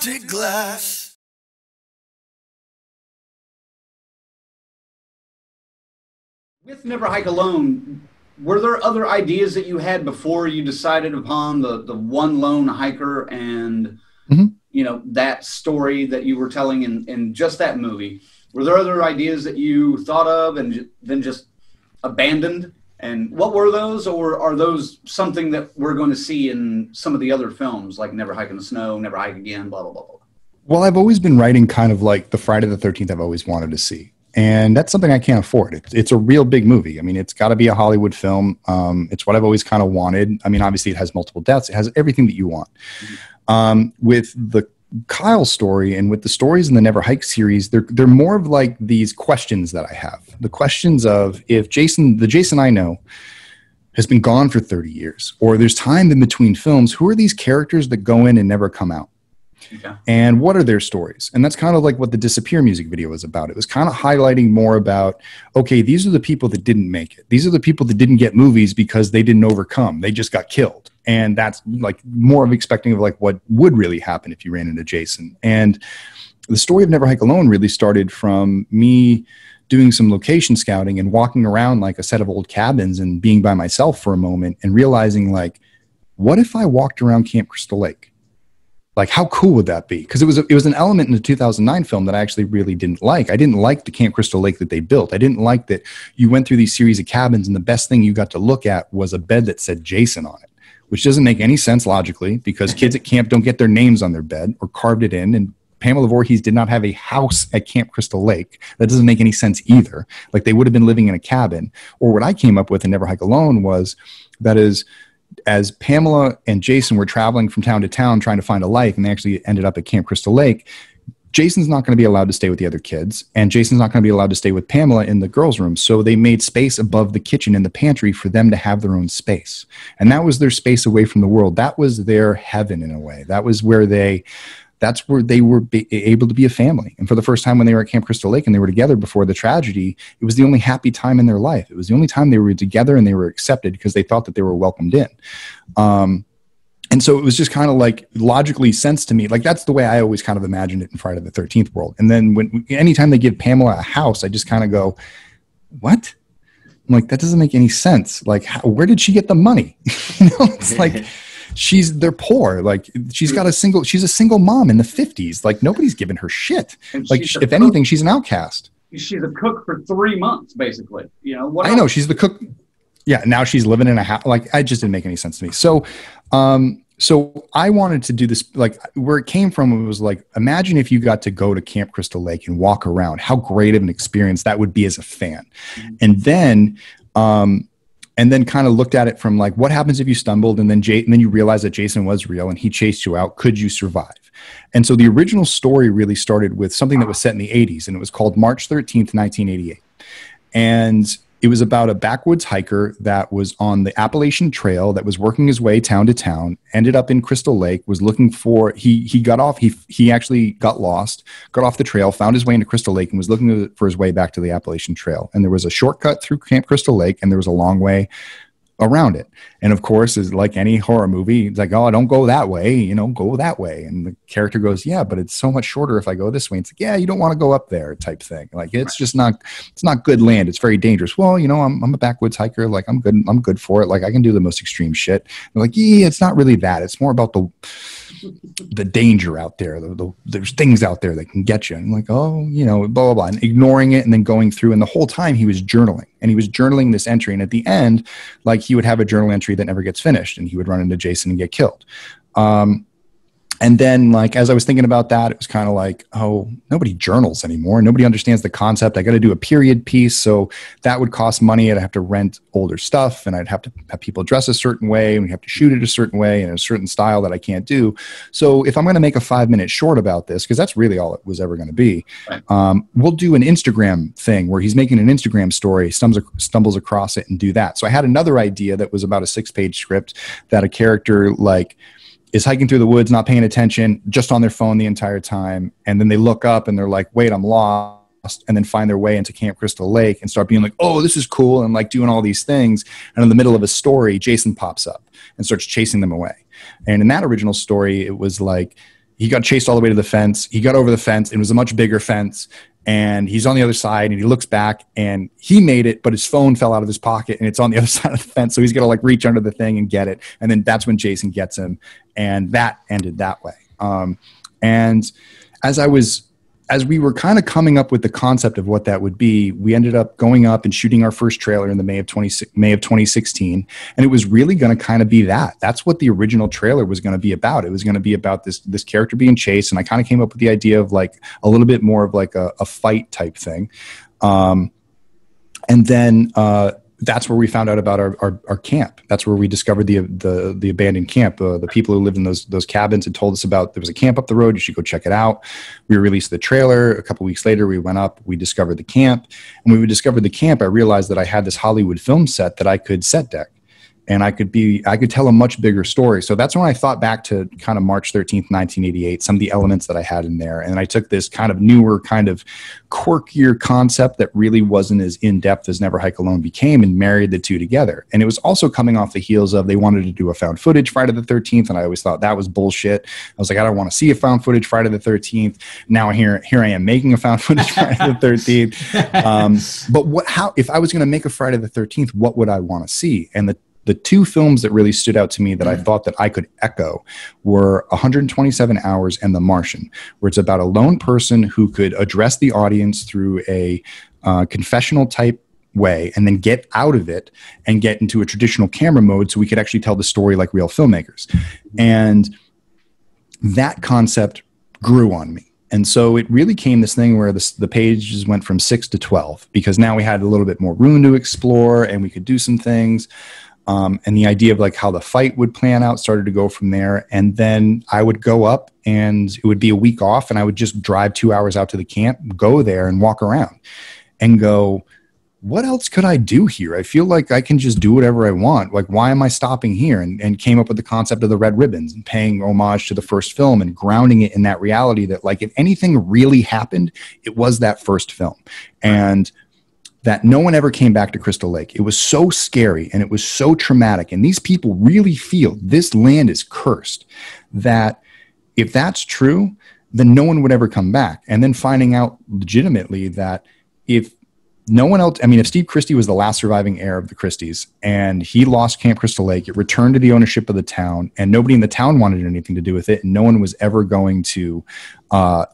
frosted glass. With Never Hike Alone, were there other ideas that you had before you decided upon the one lone hiker and you know, that story that you were telling in just that movie? Were there other ideas that you thought of and then just abandoned? And what were those, or are those something that we're going to see in some of the other films, like Never Hike in the Snow, Never Hike Again, blah, blah, blah, blah? Well, I've always been writing kind of like the Friday the 13th I've always wanted to see. And that's something I can't afford. It's a real big movie. I mean, it's got to be a Hollywood film. It's what I've always kind of wanted. I mean, obviously it has multiple deaths. It has everything that you want. With the Kyle story and with the stories in the Never Hike series, they're more of like these questions that I have. The questions of, if the Jason I know has been gone for 30 years, or there's time in between films, who are these characters that go in and never come out? Yeah. And what are their stories? And that's kind of like what the Disappear music video was about. It was kind of highlighting more about, okay, these are the people that didn't make it. These are the people that didn't get movies because they didn't overcome. They just got killed. And that's like more of expecting of like what would really happen if you ran into Jason. And the story of Never Hike Alone really started from me doing some location scouting and walking around like a set of old cabins and being by myself for a moment and realizing, like, what if I walked around Camp Crystal Lake? Like, how cool would that be? Because it was an element in the 2009 film that I actually really didn't like. I didn't like the Camp Crystal Lake that they built. I didn't like that you went through these series of cabins and the best thing you got to look at was a bed that said Jason on it, which doesn't make any sense logically, because kids at camp don't get their names on their bed or carved it in. And Pamela Voorhees did not have a house at Camp Crystal Lake. That doesn't make any sense either. Like, they would have been living in a cabin. Or what I came up with in Never Hike Alone was that as Pamela and Jason were traveling from town to town trying to find a life, and they actually ended up at Camp Crystal Lake, Jason's not going to be allowed to stay with the other kids, and Jason's not going to be allowed to stay with Pamela in the girls' room. So they made space above the kitchen in the pantry for them to have their own space. And that was their space away from the world. That was their heaven in a way. That's where they were able to be a family. And for the first time when they were at Camp Crystal Lake and they were together before the tragedy, it was the only happy time in their life. It was the only time they were together and they were accepted because they thought that they were welcomed in. And so it was just kind of like logically sense to me. Like, that's the way I always kind of imagined it in Friday the 13th world. And then anytime they give Pamela a house, I just kind of go, what? I'm like, that doesn't make any sense. Like, where did she get the money? It's like, they're poor. Like, she's a single mom in the 50s. Like, nobody's giving her shit. Like, if anything, she's an outcast. She's a cook for 3 months, basically. You know what? I know, she's the cook. Yeah. Now she's living in a house. Like, it just didn't make any sense to me. So, so I wanted to do this, like, where it came from, it was like, imagine if you got to go to Camp Crystal Lake and walk around, how great of an experience that would be as a fan. And then kind of looked at it from like, what happens if you stumbled and then you realize that Jason was real and he chased you out? Could you survive? And so the original story really started with something that was set in the 80s, and it was called March 13th, 1988. And it was about a backwoods hiker that was on the Appalachian Trail that was working his way town to town, ended up in Crystal Lake, was looking for, he got off, he actually got lost, got off the trail, found his way into Crystal Lake, and was looking for his way back to the Appalachian Trail. And there was a shortcut through Camp Crystal Lake, and there was a long way around it. And of course, is like any horror movie, it's like, oh, don't go that way, go that way. And the character goes, yeah, but it's so much shorter if I go this way. And it's like, yeah, you don't want to go up there type thing. Like, it's just not good land. It's very dangerous. Well, I'm a backwoods hiker. Like, I'm good for it. Like, I can do the most extreme shit. They're like, yeah, it's not really that. It's more about the danger out there. There's things out there that can get you. And I'm like, oh, blah, blah, blah. And ignoring it and then going through. And the whole time he was journaling. And he was journaling this entry. And at the end, like, he would have a journal entry that never gets finished, and he would run into Jason and get killed. And then, like, as I was thinking about that, it was kind of like, oh, nobody journals anymore. Nobody understands the concept. I got to do a period piece. So that would cost money. I'd have to rent older stuff, and I'd have to have people dress a certain way, and we have to shoot it a certain way and a certain style that I can't do. So if I'm going to make a 5-minute short about this, because that's really all it was ever going to be, right, we'll do an Instagram thing where he's making an Instagram story, stumbles across it, and do that. So I had another idea that was about a 6-page script that a character, like, is hiking through the woods, not paying attention, just on their phone the entire time. And then they look up and they're like, wait, I'm lost. And then find their way into Camp Crystal Lake and start being like, oh, this is cool. And like doing all these things. And in the middle of a story, Jason pops up and starts chasing them away. And in that original story, it was like, he got chased all the way to the fence. He got over the fence. It was a much bigger fence. And he's on the other side, and he looks back, and he made it, but his phone fell out of his pocket, and it's on the other side of the fence. So he's got to like reach under the thing and get it. And then that's when Jason gets him, and that ended that way. And as we were kind of coming up with the concept of what that would be, we ended up going up and shooting our first trailer in the May of 2016. And it was really going to kind of be that. That's what the original trailer was going to be about. It was going to be about this character being chased. And I kind of came up with the idea of like a little bit more of like a fight type thing. And then that's where we found out about our camp. That's where we discovered the abandoned camp. The people who lived in those cabins had told us about, there was a camp up the road. You should go check it out. We released the trailer. A couple weeks later, we went up, we discovered the camp. And when we discovered the camp, I realized that I had this Hollywood film set that I could set deck. And I could tell a much bigger story. So that's when I thought back to kind of March 13th, 1988, some of the elements that I had in there. And I took this kind of newer, kind of quirkier concept that really wasn't as in-depth as Never Hike Alone became, and married the two together. And it was also coming off the heels of, they wanted to do a found footage Friday the 13th. And I always thought that was bullshit. I was like, I don't want to see a found footage Friday the 13th. Now here I am making a found footage Friday the 13th. But if I was going to make a Friday the 13th, what would I want to see? And the two films that really stood out to me that I thought that I could echo were 127 Hours and The Martian, where it's about a lone person who could address the audience through a confessional type way and then get out of it and get into a traditional camera mode so we could actually tell the story like real filmmakers. And that concept grew on me. And so it really came this thing where the pages went from 6 to 12, because now we had a little bit more room to explore and we could do some things. And the idea of like how the fight would plan out started to go from there. And then I would go up, and it would be a week off, and I would just drive 2 hours out to the camp, go there and walk around and go, what else could I do here? I feel like I can just do whatever I want. Like, why am I stopping here? And came up with the concept of the red ribbons and paying homage to the first film and grounding it in that reality that, like, if anything really happened, it was that first film. And that no one ever came back to Crystal Lake. It was so scary and it was so traumatic. And these people really feel this land is cursed, that if that's true, then no one would ever come back. And then finding out legitimately that if no one else, I mean, if Steve Christie was the last surviving heir of the Christies and he lost Camp Crystal Lake, it returned to the ownership of the town, and nobody in the town wanted anything to do with it, and no one was ever going to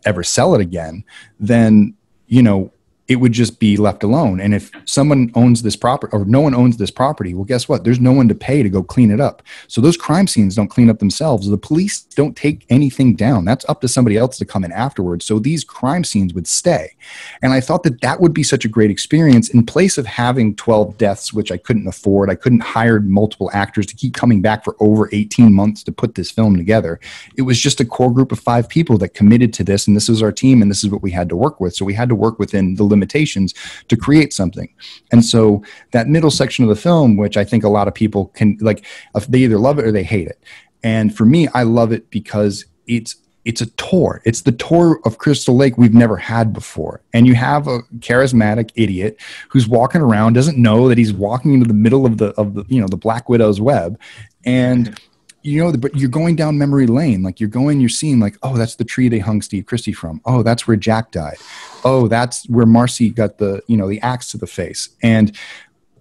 ever sell it again, then, you know, it would just be left alone. And if someone owns this property, or no one owns this property, well, guess what? There's no one to pay to go clean it up. So those crime scenes don't clean up themselves. The police don't take anything down. That's up to somebody else to come in afterwards. So these crime scenes would stay. And I thought that that would be such a great experience in place of having 12 deaths, which I couldn't afford. I couldn't hire multiple actors to keep coming back for over 18 months to put this film together. It was just a core group of 5 people that committed to this, and this was our team, and this is what we had to work with. So we had to work within the limitations to create something. And so that middle section of the film, which I think a lot of people can, like, they either love it or they hate it. And for me, I love it because it's a tour. It's the tour of Crystal Lake we've never had before. And you have a charismatic idiot who's walking around, doesn't know that he's walking into the middle of the you know, the Black Widow's web. And you know, but you're going down memory lane. Like, you're seeing like, oh, that's the tree they hung Steve Christie from. Oh, that's where Jack died. Oh, that's where Marcy got the axe to the face. And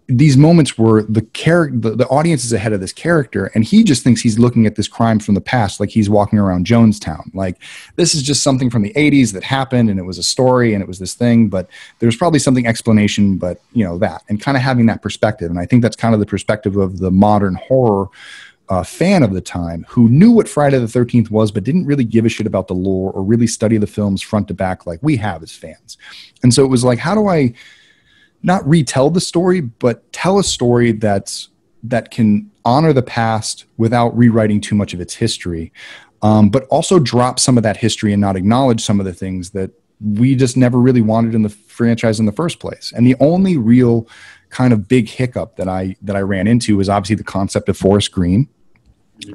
these moments where the audience is ahead of this character, and he just thinks he's looking at this crime from the past, like he's walking around Jonestown. Like, this is just something from the 80s that happened, and it was a story, and it was this thing, but there's probably something explanation, but you know, that, and kind of having that perspective. And I think that's kind of the perspective of the modern horror fan of the time, who knew what Friday the 13th was, but didn't really give a shit about the lore or really study the films front to back like we have as fans. And so it was like, how do I not retell the story, but tell a story that can honor the past without rewriting too much of its history, but also drop some of that history and not acknowledge some of the things that we just never really wanted in the franchise in the first place. And the only real kind of big hiccup that I ran into was obviously the concept of forest green,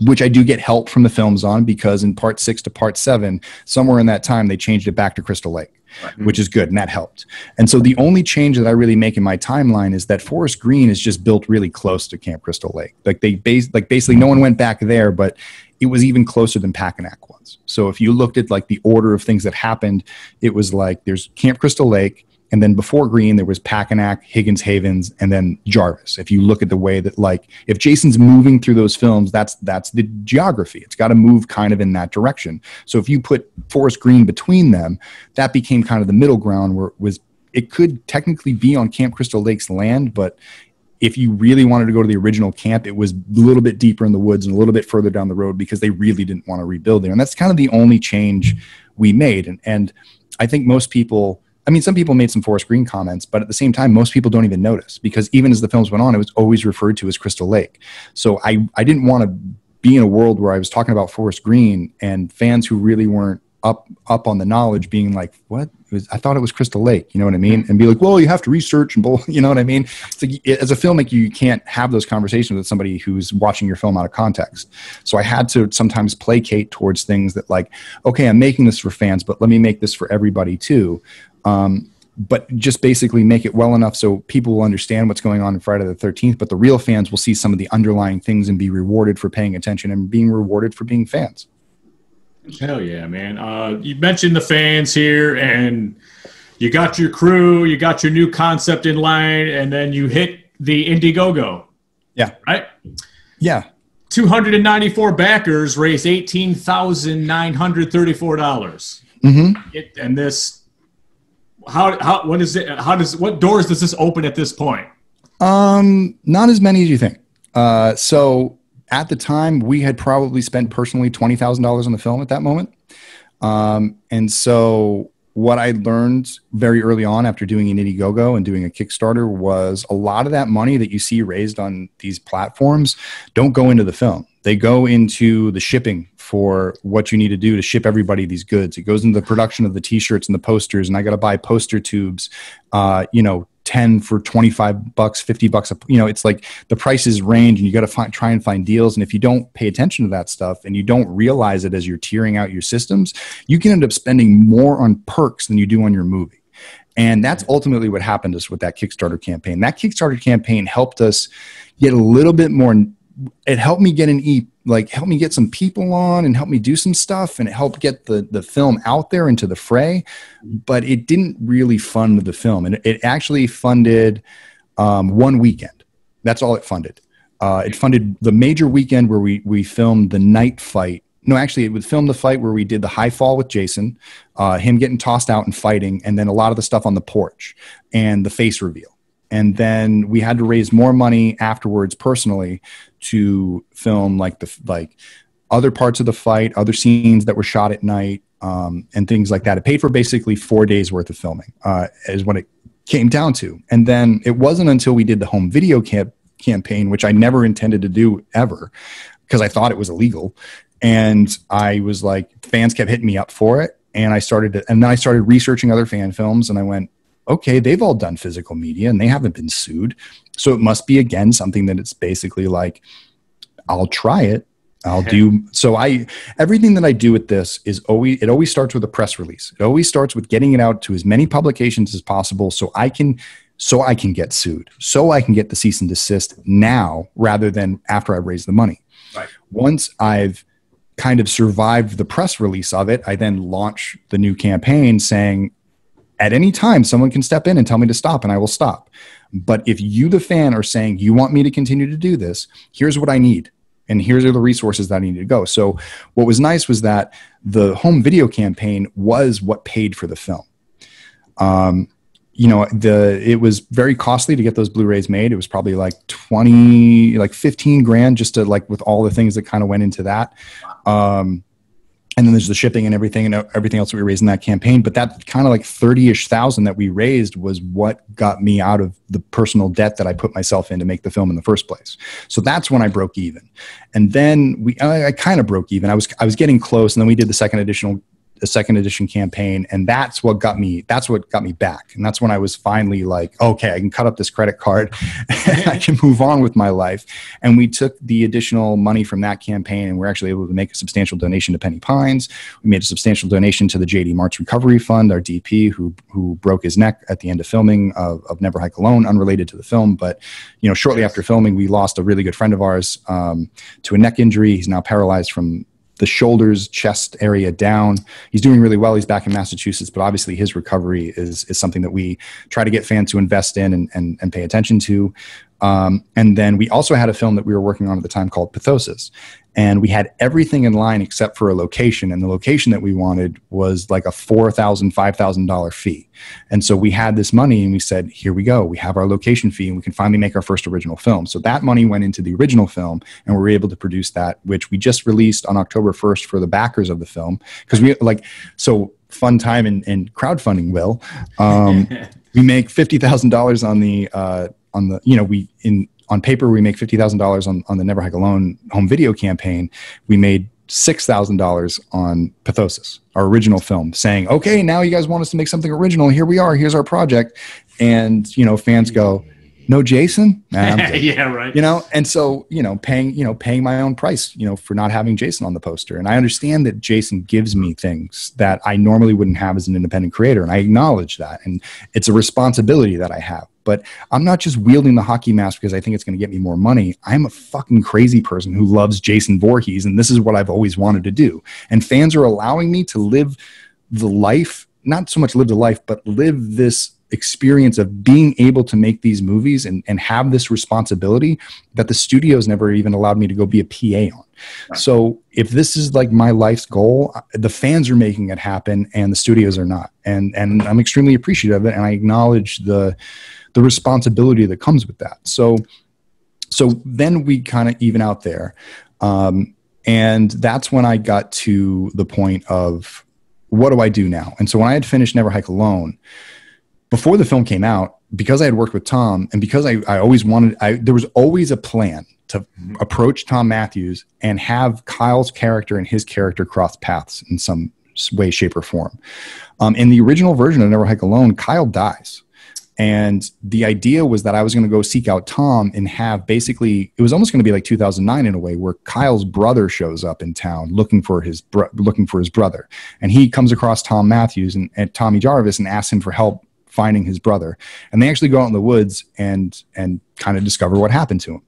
which I do get help from the films on, because in part 6 to part 7, somewhere in that time, they changed it back to Crystal Lake, right, which is good. And that helped. And so the only change that I really make in my timeline is that Forest Green is just built really close to Camp Crystal Lake. Like, basically no one went back there, but it was even closer than Packanack was. So if you looked at like the order of things that happened, it was like there's Camp Crystal Lake, and then before Green, there was Packanack, Higgins Havens, and then Jarvis. If you look at the way that, like, if Jason's moving through those films, that's the geography. It's got to move kind of in that direction. So if you put Forest Green between them, that became kind of the middle ground where it could technically be on Camp Crystal Lake's land, but if you really wanted to go to the original camp, it was a little bit deeper in the woods and a little bit further down the road because they really didn't want to rebuild there. And that's kind of the only change we made. And I think most people, I mean, some people made some Forest Green comments, but at the same time, most people don't even notice because even as the films went on, it was always referred to as Crystal Lake. So I didn't want to be in a world where I was talking about Forest Green and fans who really weren't up on the knowledge being like, what? I thought it was Crystal Lake, you know what I mean? And be like, well, you have to research and you know what I mean? It's like, as a filmmaker, you can't have those conversations with somebody who's watching your film out of context. So I had to sometimes placate towards things that like, okay, I'm making this for fans, but let me make this for everybody too. But just basically make it well enough so people will understand what's going on Friday the 13th, but the real fans will see some of the underlying things and be rewarded for paying attention and being rewarded for being fans. Hell yeah, man. You mentioned the fans here, and you got your crew, you got your new concept in line, and then you hit the Indiegogo. Yeah. Right? Yeah. 294 backers raised $18,934. Mm-hmm. And this, what is it? What doors does this open at this point? Not as many as you think. So at the time, we had probably spent personally $20,000 on the film at that moment. And so what I learned very early on after doing an Indiegogo and doing a Kickstarter was a lot of that money that you see raised on these platforms don't go into the film. They go into the shipping for what you need to do to ship everybody these goods. It goes into the production of the t-shirts and the posters, and I got to buy poster tubes, 10 for $25, $50. It's like the prices range and you got to try and find deals. And if you don't pay attention to that stuff and you don't realize it as you're tiering out your systems, you can end up spending more on perks than you do on your movie. And that's ultimately what happened to us with that Kickstarter campaign. That Kickstarter campaign helped us get a little bit more. It helped me get help me get some people on and help me do some stuff, and it helped get the film out there into the fray, but it didn't really fund the film. And it actually funded one weekend. That's all it funded. It funded the major weekend where we filmed the night fight. No, actually, it would film the fight where we did the high fall with Jason, him getting tossed out and fighting, and then a lot of the stuff on the porch and the face reveal. And then we had to raise more money afterwards personally to film like other parts of the fight, other scenes that were shot at night, and things like that. It paid for basically 4 days worth of filming, is what it came down to. And then it wasn't until we did the home video campaign, which I never intended to do ever because I thought it was illegal. And I was like, fans kept hitting me up for it. And then I started researching other fan films, and I went, okay, they've all done physical media and they haven't been sued. So it must be, again, something that it's basically like, I'll try it. Everything that I do with this it always starts with a press release. It always starts with getting it out to as many publications as possible so I can get sued, so I can get the cease and desist now rather than after I've raised the money. Right. Once I've kind of survived the press release of it, I then launch the new campaign saying, at any time, someone can step in and tell me to stop, and I will stop. But if you, the fan, are saying, you want me to continue to do this, here's what I need. And here's are the resources that I need to go. So what was nice was that the home video campaign was what paid for the film. It was very costly to get those Blu-rays made. It was probably like 15 grand just to with all the things that kind of went into that. And then there's the shipping and everything else that we raised in that campaign. But that kind of $30,000-ish that we raised was what got me out of the personal debt that I put myself in to make the film in the first place. So that's when I broke even. And then I kind of broke even. I was getting close, and then we did the second edition campaign, and that's what got me back. And that's when I was finally like, okay, I can cut up this credit card and I can move on with my life. And we took the additional money from that campaign, and we're actually able to make a substantial donation to Penny Pines. We made a substantial donation to the JD Martz Recovery Fund, our DP, who broke his neck at the end of filming of Never Hike Alone, unrelated to the film. But shortly after filming, we lost a really good friend of ours to a neck injury. He's now paralyzed from the shoulders, chest area down. He's doing really well. He's back in Massachusetts, but obviously his recovery is something that we try to get fans to invest in and pay attention to. And then we also had a film that we were working on at the time called Pathosis. And we had everything in line except for a location. And the location that we wanted was like a $4,000, $5,000 fee. And so we had this money and we said, here we go. We have our location fee and we can finally make our first original film. So that money went into the original film and we were able to produce that, which we just released on October 1st for the backers of the film. Because so fun time in crowdfunding, Will. We make $50,000 on paper, we make $50,000 on the Never Hike Alone home video campaign. We made $6,000 on Pathosis, our original film, saying, okay, now you guys want us to make something original. Here we are. Here's our project. And, fans go, no Jason? Nah, I'm good. Yeah, right. And so, paying my own price, for not having Jason on the poster. And I understand that Jason gives me things that I normally wouldn't have as an independent creator. And I acknowledge that. And it's a responsibility that I have. But I'm not just wielding the hockey mask because I think it's going to get me more money. I'm a fucking crazy person who loves Jason Voorhees, and this is what I've always wanted to do. And fans are allowing me to live the life, not so much live the life, but live this experience of being able to make these movies and have this responsibility that the studios never even allowed me to go be a PA on. Right. So if this is like my life's goal, the fans are making it happen and the studios are not. And I'm extremely appreciative of it. And I acknowledge the responsibility that comes with that. So then we kind of even out there. And that's when I got to the point of, what do I do now? And so when I had finished Never Hike Alone, before the film came out, because I had worked with Tom and because I always wanted, there was always a plan to approach Tom Matthews and have Kyle's character and his character cross paths in some way, shape, or form. In the original version of Never Hike Alone, Kyle dies. And the idea was that I was going to go seek out Tom and have basically, it was almost going to be like 2009 in a way, where Kyle's brother shows up in town looking for his brother. And he comes across Tom Matthews and Tommy Jarvis and asks him for help finding his brother. And they actually go out in the woods and kind of discover what happened to him.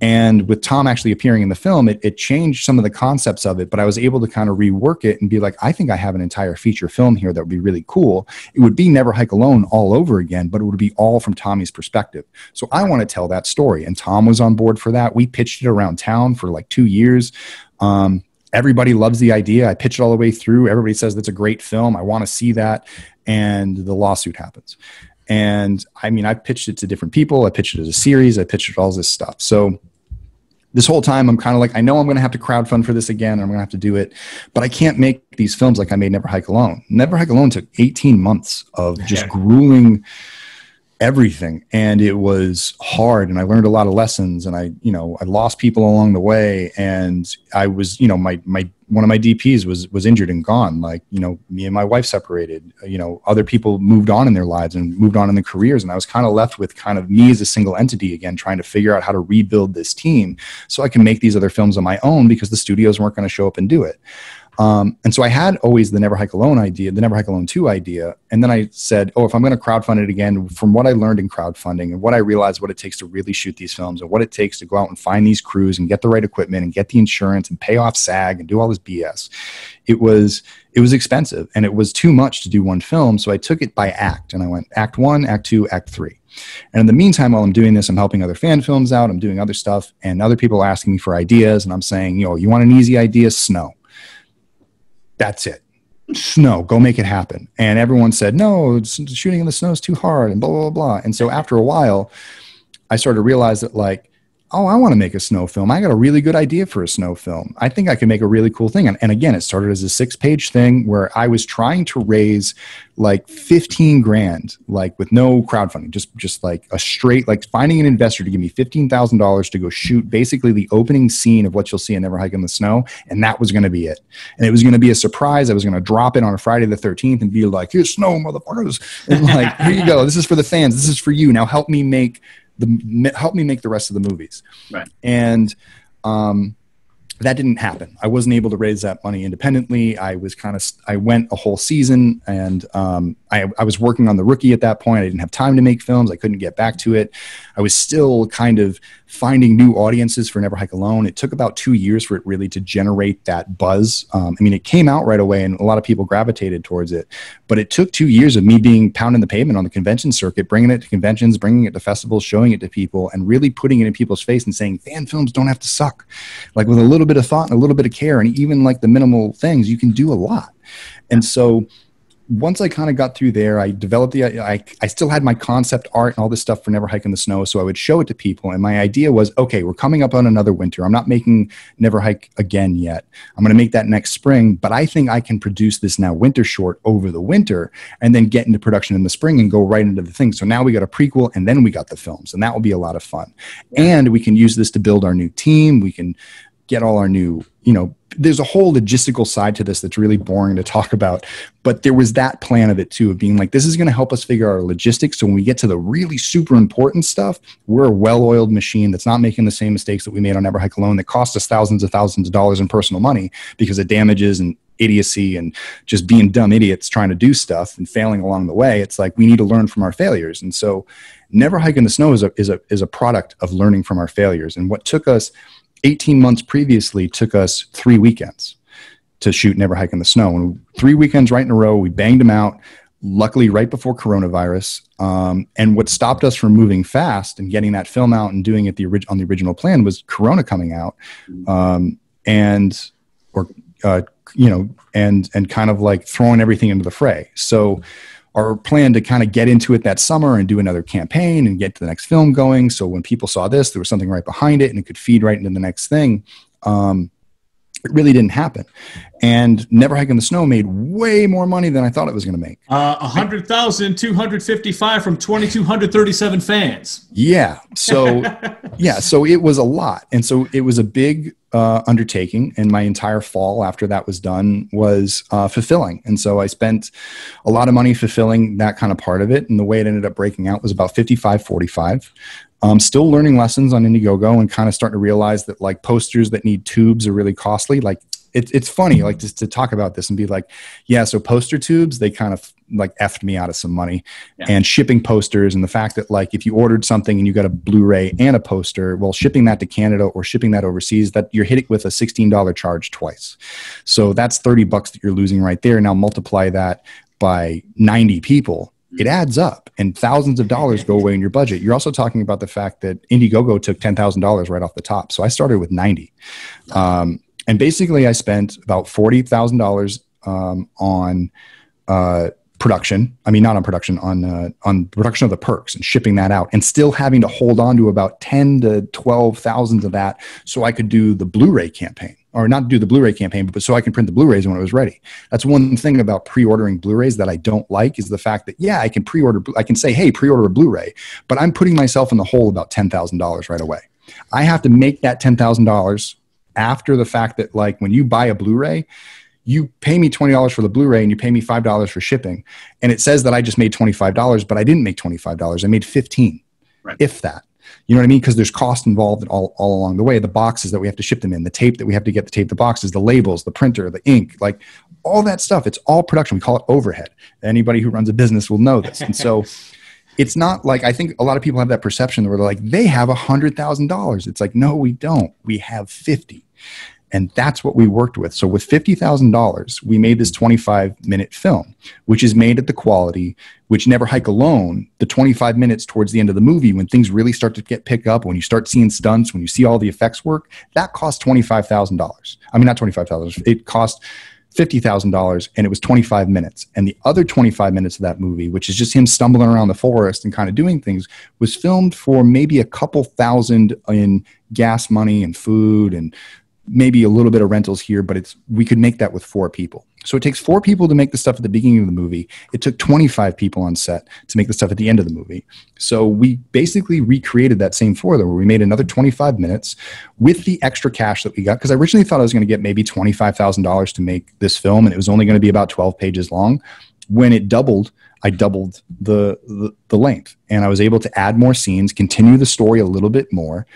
And with Tom actually appearing in the film, it changed some of the concepts of it, but I was able to kind of rework it and be like, I think I have an entire feature film here that would be really cool. It would be Never Hike Alone all over again, but it would be all from Tommy's perspective. So I want to tell that story. And Tom was on board for that. We pitched it around town for like 2 years. Everybody loves the idea. I pitched it all the way through. Everybody says that's a great film. I want to see that. And the lawsuit happens. And I mean, I pitched it to different people. I pitched it as a series. I pitched it all this stuff. So this whole time I'm kind of like, I know I'm going to have to crowdfund for this again. I'm going to have to do it, but I can't make these films like I made Never Hike Alone. Never Hike Alone took 18 months of just grueling everything. And it was hard. And I learned a lot of lessons, and I lost people along the way. And I was, one of my DPs was injured and gone. Like, me and my wife separated, other people moved on in their lives and moved on in their careers. And I was kind of left with kind of me as a single entity again, trying to figure out how to rebuild this team so I can make these other films on my own, because the studios weren't going to show up and do it. And so I had always the Never Hike Alone idea, the Never Hike Alone 2 idea. And then I said, if I'm going to crowdfund it again, from what I learned in crowdfunding and what I realized what it takes to really shoot these films and what it takes to go out and find these crews and get the right equipment and get the insurance and pay off SAG and do all this BS, it was expensive and it was too much to do one film. So I took it by act, and I went Act 1, Act 2, Act 3. And in the meantime, while I'm doing this, I'm helping other fan films out. I'm doing other stuff, and other people are asking me for ideas. And I'm saying, you want an easy idea? Snow. That's it. Snow, go make it happen. And everyone said, no, shooting in the snow is too hard and blah, blah, blah. And so after a while, I started to realize that I want to make a snow film. I got a really good idea for a snow film. I think I can make a really cool thing. And again, it started as a 6-page thing where I was trying to raise like 15 grand, like with no crowdfunding, just like a straight, like finding an investor to give me $15,000 to go shoot basically the opening scene of what you'll see in Never Hike in the Snow. And that was going to be it. And it was going to be a surprise. I was going to drop it on a Friday the 13th and be like, here's snow, motherfuckers. And like, here you go. This is for the fans. This is for you. Now help me make the rest of the movies. Right. And that didn't happen. I wasn't able to raise that money independently. I went a whole season, and I was working on The Rookie at that point. I didn't have time to make films. I couldn't get back to it. I was still kind of finding new audiences for Never Hike Alone. It took about 2 years for it really to generate that buzz. I mean, it came out right away and a lot of people gravitated towards it, but it took 2 years of me being pounding the pavement on the convention circuit, bringing it to conventions, bringing it to festivals, showing it to people, and really putting it in people's face and saying, fan films don't have to suck. Like, with a little bit of thought and a little bit of care, and even like the minimal things, you can do a lot. And so once I kind of got through there, I developed I still had my concept art and all this stuff for Never Hike in the Snow. So I would show it to people. And my idea was, okay, we're coming up on another winter. I'm not making Never Hike again yet. I'm going to make that next spring. But I think I can produce this now winter short over the winter and then get into production in the spring and go right into the thing. So now we got a prequel and then we got the films. And that will be a lot of fun. And we can use this to build our new team. We can get all our new, there's a whole logistical side to this that's really boring to talk about, but there was that plan of it too, of being like, this is going to help us figure out our logistics. So when we get to the really super important stuff, we're a well-oiled machine that's not making the same mistakes that we made on Never Hike Alone that cost us thousands of dollars in personal money because of damages and idiocy and just being dumb idiots trying to do stuff and failing along the way. It's like, we need to learn from our failures. And so Never Hike in the Snow is a product of learning from our failures. And what took us 18 months previously took us 3 weekends to shoot Never Hike in the Snow. And 3 weekends right in a row, we banged them out, luckily right before coronavirus. And what stopped us from moving fast and getting that film out and doing it on the original plan was Corona coming out. And kind of like throwing everything into the fray. So our plan to kind of get into it that summer and do another campaign and get to the next film going. So when people saw this, there was something right behind it and it could feed right into the next thing. It really didn't happen. And Never Hike in the Snow made way more money than I thought it was going to make. 100,255 from 2,237 fans. Yeah. So, so it was a lot. And so it was a big undertaking. And my entire fall after that was done was fulfilling. And so I spent a lot of money fulfilling that kind of part of it. And the way it ended up breaking out was about 55-45. Still learning lessons on Indiegogo and kind of starting to realize that like posters that need tubes are really costly. Like it's funny, like just to talk about this and be like, yeah, so poster tubes, they kind of like effed me out of some money. And shipping posters and the fact that like, if you ordered something and you got a Blu-ray and a poster, well, shipping that to Canada or shipping that overseas, that you're hitting with a $16 charge twice. So that's $30 that you're losing right there. Now multiply that by 90 people. It adds up and thousands of dollars go away in your budget. You're also talking about the fact that Indiegogo took $10,000 right off the top. So I started with 90. And basically I spent about $40,000 on production. I mean, not on production, on production of the perks and shipping that out and still having to hold on to about 10 to 12,000 of that so I could do the Blu-ray campaign. Or not do the Blu-ray campaign, but so I can print the Blu-rays when it was ready. That's one thing about pre-ordering Blu-rays that I don't like is the fact that, yeah, I can pre-order, I can say, hey, pre-order a Blu-ray, but I'm putting myself in the hole about $10,000 right away. I have to make that $10,000 after the fact that, like, when you buy a Blu-ray, you pay me $20 for the Blu-ray and you pay me $5 for shipping. And it says that I just made $25, but I didn't make $25. I made $15, if that. You know what I mean? Because there's cost involved all along the way. The boxes that we have to ship them in, the tape that we have to get to tape the boxes, the labels, the printer, the ink, like all that stuff. It's all production. We call it overhead. Anybody who runs a business will know this. And so it's not like, I think a lot of people have that perception where they're like, they have $100,000. It's like, no, we don't. We have 50. And that's what we worked with. So with $50,000, we made this 25-minute film, which is made at the quality, which Never Hike Alone, the 25 minutes towards the end of the movie, when things really start to get picked up, when you start seeing stunts, when you see all the effects work, that cost $25,000. I mean, not $25,000. It cost $50,000 and it was 25 minutes. And the other 25 minutes of that movie, which is just him stumbling around the forest and kind of doing things, was filmed for maybe a couple thousand in gas money and food and maybe a little bit of rentals here, but we could make that with 4 people. So it takes 4 people to make the stuff at the beginning of the movie. It took 25 people on set to make the stuff at the end of the movie. So we basically recreated that same formula where we made another 25 minutes with the extra cash that we got. Because I originally thought I was going to get maybe $25,000 to make this film, and it was only going to be about 12 pages long. When it doubled, I doubled the length, and I was able to add more scenes, continue the story a little bit more,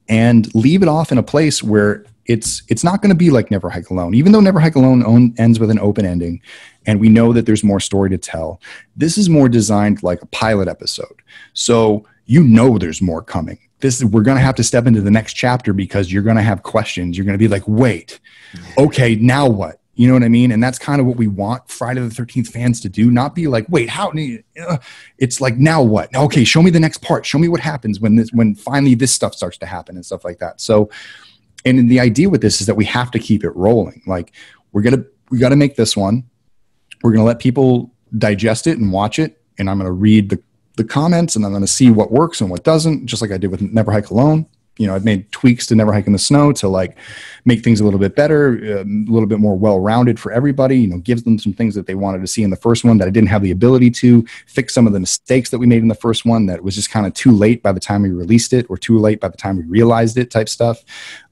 and leave it off in a place where it's not going to be like Never Hike Alone. Even though Never Hike Alone ends with an open ending, and we know that there's more story to tell, this is more designed like a pilot episode. So you know there's more coming. We're going to have to step into the next chapter because you're going to have questions. You're going to be like, wait, okay, now what? You know what I mean? And that's kind of what we want Friday the 13th fans to do. Not be like, wait, how? It's like, now what? Okay, show me the next part. Show me what happens when finally this stuff starts to happen and stuff like that. So, and the idea with this is that we have to keep it rolling. Like we got to make this one. We're going to let people digest it and watch it. And I'm going to read the comments, and I'm going to see what works and what doesn't, just like I did with Never Hike Alone. You know, I've made tweaks to Never Hike in the Snow to like make things a little bit better, a little bit more well-rounded for everybody, you know, gives them some things that they wanted to see in the first one that I didn't have the ability to fix, some of the mistakes that we made in the first one that was just kind of too late by the time we released it, or too late by the time we realized it type stuff.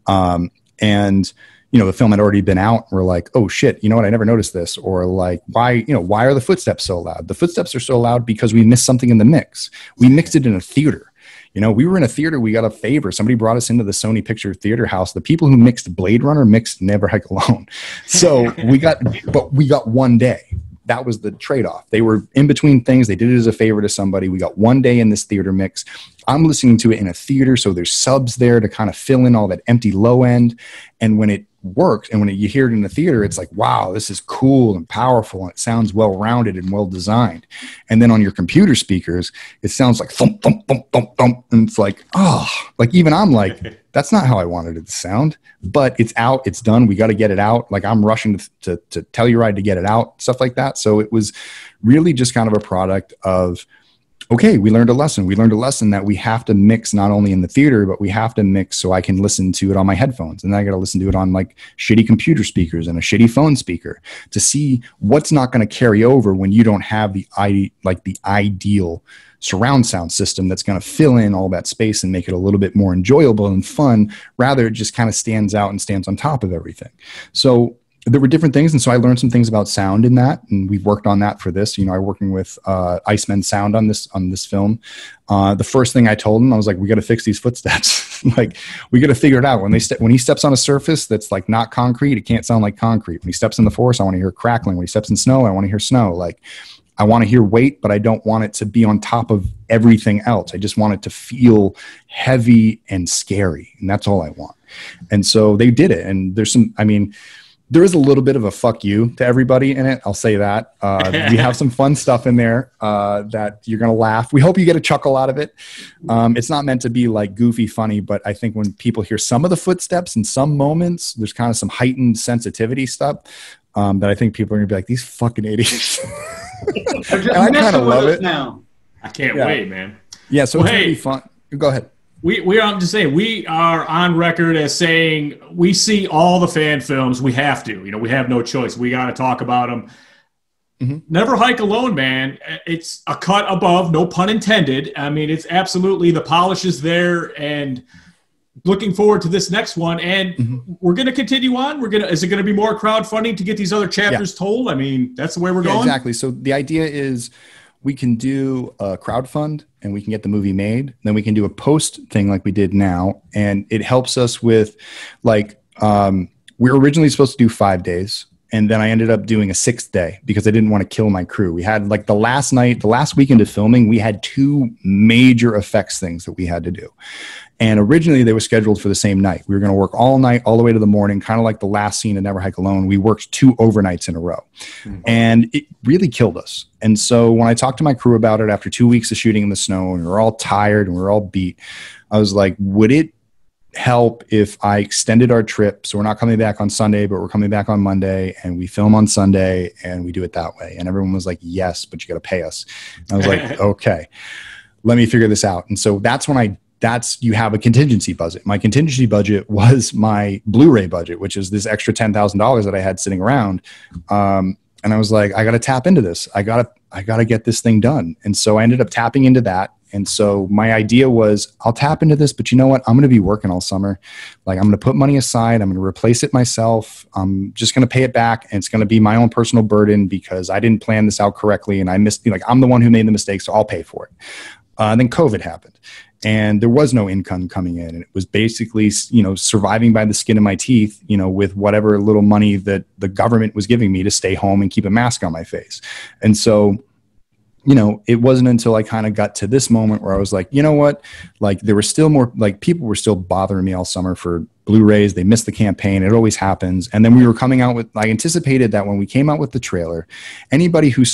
And, you know, the film had already been out. We're like, oh shit, you know what? I never noticed this. Or like, why are the footsteps so loud? The footsteps are so loud because we missed something in the mix. We mixed it in a theater. You know, we were in a theater. We got a favor. Somebody brought us into the Sony Picture Theater house. The people who mixed Blade Runner mixed Never Hike Alone. So we got 1 day. That was the trade-off. They were in between things. They did it as a favor to somebody. We got 1 day in this theater mix. I'm listening to it in a theater, so there's subs there to kind of fill in all that empty low end. And when it works, and when you hear it in the theater, it's like, wow, this is cool and powerful, and it sounds well-rounded and well-designed. And then on your computer speakers, it sounds like thump, thump, thump, thump, thump. And it's like, oh, like even I'm like, that's not how I wanted it to sound. But it's out, it's done, we got to get it out. Like I'm rushing to Telluride to get it out, stuff like that. So it was really just kind of a product of, okay, we learned a lesson. We learned a lesson that we have to mix not only in the theater, but we have to mix so I can listen to it on my headphones. And then I got to listen to it on like shitty computer speakers and a shitty phone speaker to see what's not going to carry over when you don't have the ideal surround sound system that's going to fill in all that space and make it a little bit more enjoyable and fun. Rather, it just kind of stands out and stands on top of everything. So there were different things, and so I learned some things about sound in that, and we've worked on that for this. You know, I'm working with Iceman Sound on this film. The first thing I told him, I was like, we got to fix these footsteps. Like, we got to figure it out. When he steps on a surface that's like not concrete, it can't sound like concrete. When he steps in the forest, I want to hear crackling. When he steps in snow, I want to hear snow. Like, I want to hear weight, but I don't want it to be on top of everything else. I just want it to feel heavy and scary, and that's all I want. And so they did it, and there is a little bit of a fuck you to everybody in it. I'll say that. We have some fun stuff in there that you're going to laugh. We hope you get a chuckle out of it. It's not meant to be like goofy funny, but I think when people hear some of the footsteps in some moments, there's kind of some heightened sensitivity stuff that I think people are going to be like, these fucking idiots. And I kind of love it. Now. I can't wait, man. Yeah, so it's going to be fun. Go ahead. I'm just saying, we are on record as saying we see all the fan films. We have to. You know, we have no choice. We got to talk about them. Mm-hmm. Never Hike Alone, man. It's a cut above, no pun intended. I mean, it's absolutely, the polish is there, and looking forward to this next one. And we're going to continue on. Is it going to be more crowdfunding to get these other chapters told? I mean, that's the way we're going. Exactly. So the idea is we can do a crowdfund and we can get the movie made. Then we can do a post thing like we did now. And it helps us with like, we were originally supposed to do 5 days. And then I ended up doing a 6th day because I didn't want to kill my crew. We had like the last weekend of filming, we had 2 major effects things that we had to do. And originally they were scheduled for the same night. We were going to work all night, all the way to the morning, kind of like the last scene of Never Hike Alone. We worked 2 overnights in a row. Mm-hmm. And it really killed us. And so when I talked to my crew about it after 2 weeks of shooting in the snow, and we were all tired and we were all beat, I was like, would it help if I extended our trip? So we're not coming back on Sunday, but we're coming back on Monday, and we film on Sunday and we do it that way. And everyone was like, yes, but you got to pay us. And I was like, okay, let me figure this out. And so that's when you have a contingency budget. My contingency budget was my Blu-ray budget, which is this extra $10,000 that I had sitting around. And I was like, I got to tap into this. I got to get this thing done. And so I ended up tapping into that. And so my idea was, I'll tap into this, but you know what? I'm going to be working all summer. Like, I'm going to put money aside. I'm going to replace it myself. I'm just going to pay it back. And it's going to be my own personal burden because I didn't plan this out correctly. And I'm the one who made the mistake. So I'll pay for it. And then COVID happened. and there was no income coming in. And it was basically, surviving by the skin of my teeth, with whatever little money that the government was giving me to stay home and keep a mask on my face. And so, it wasn't until I kind of got to this moment where I was like, you know what, like there was still more, like people were still bothering me all summer for Blu-rays. They missed the campaign. It always happens. And then we were coming out with, I anticipated that when we came out with the trailer, anybody who had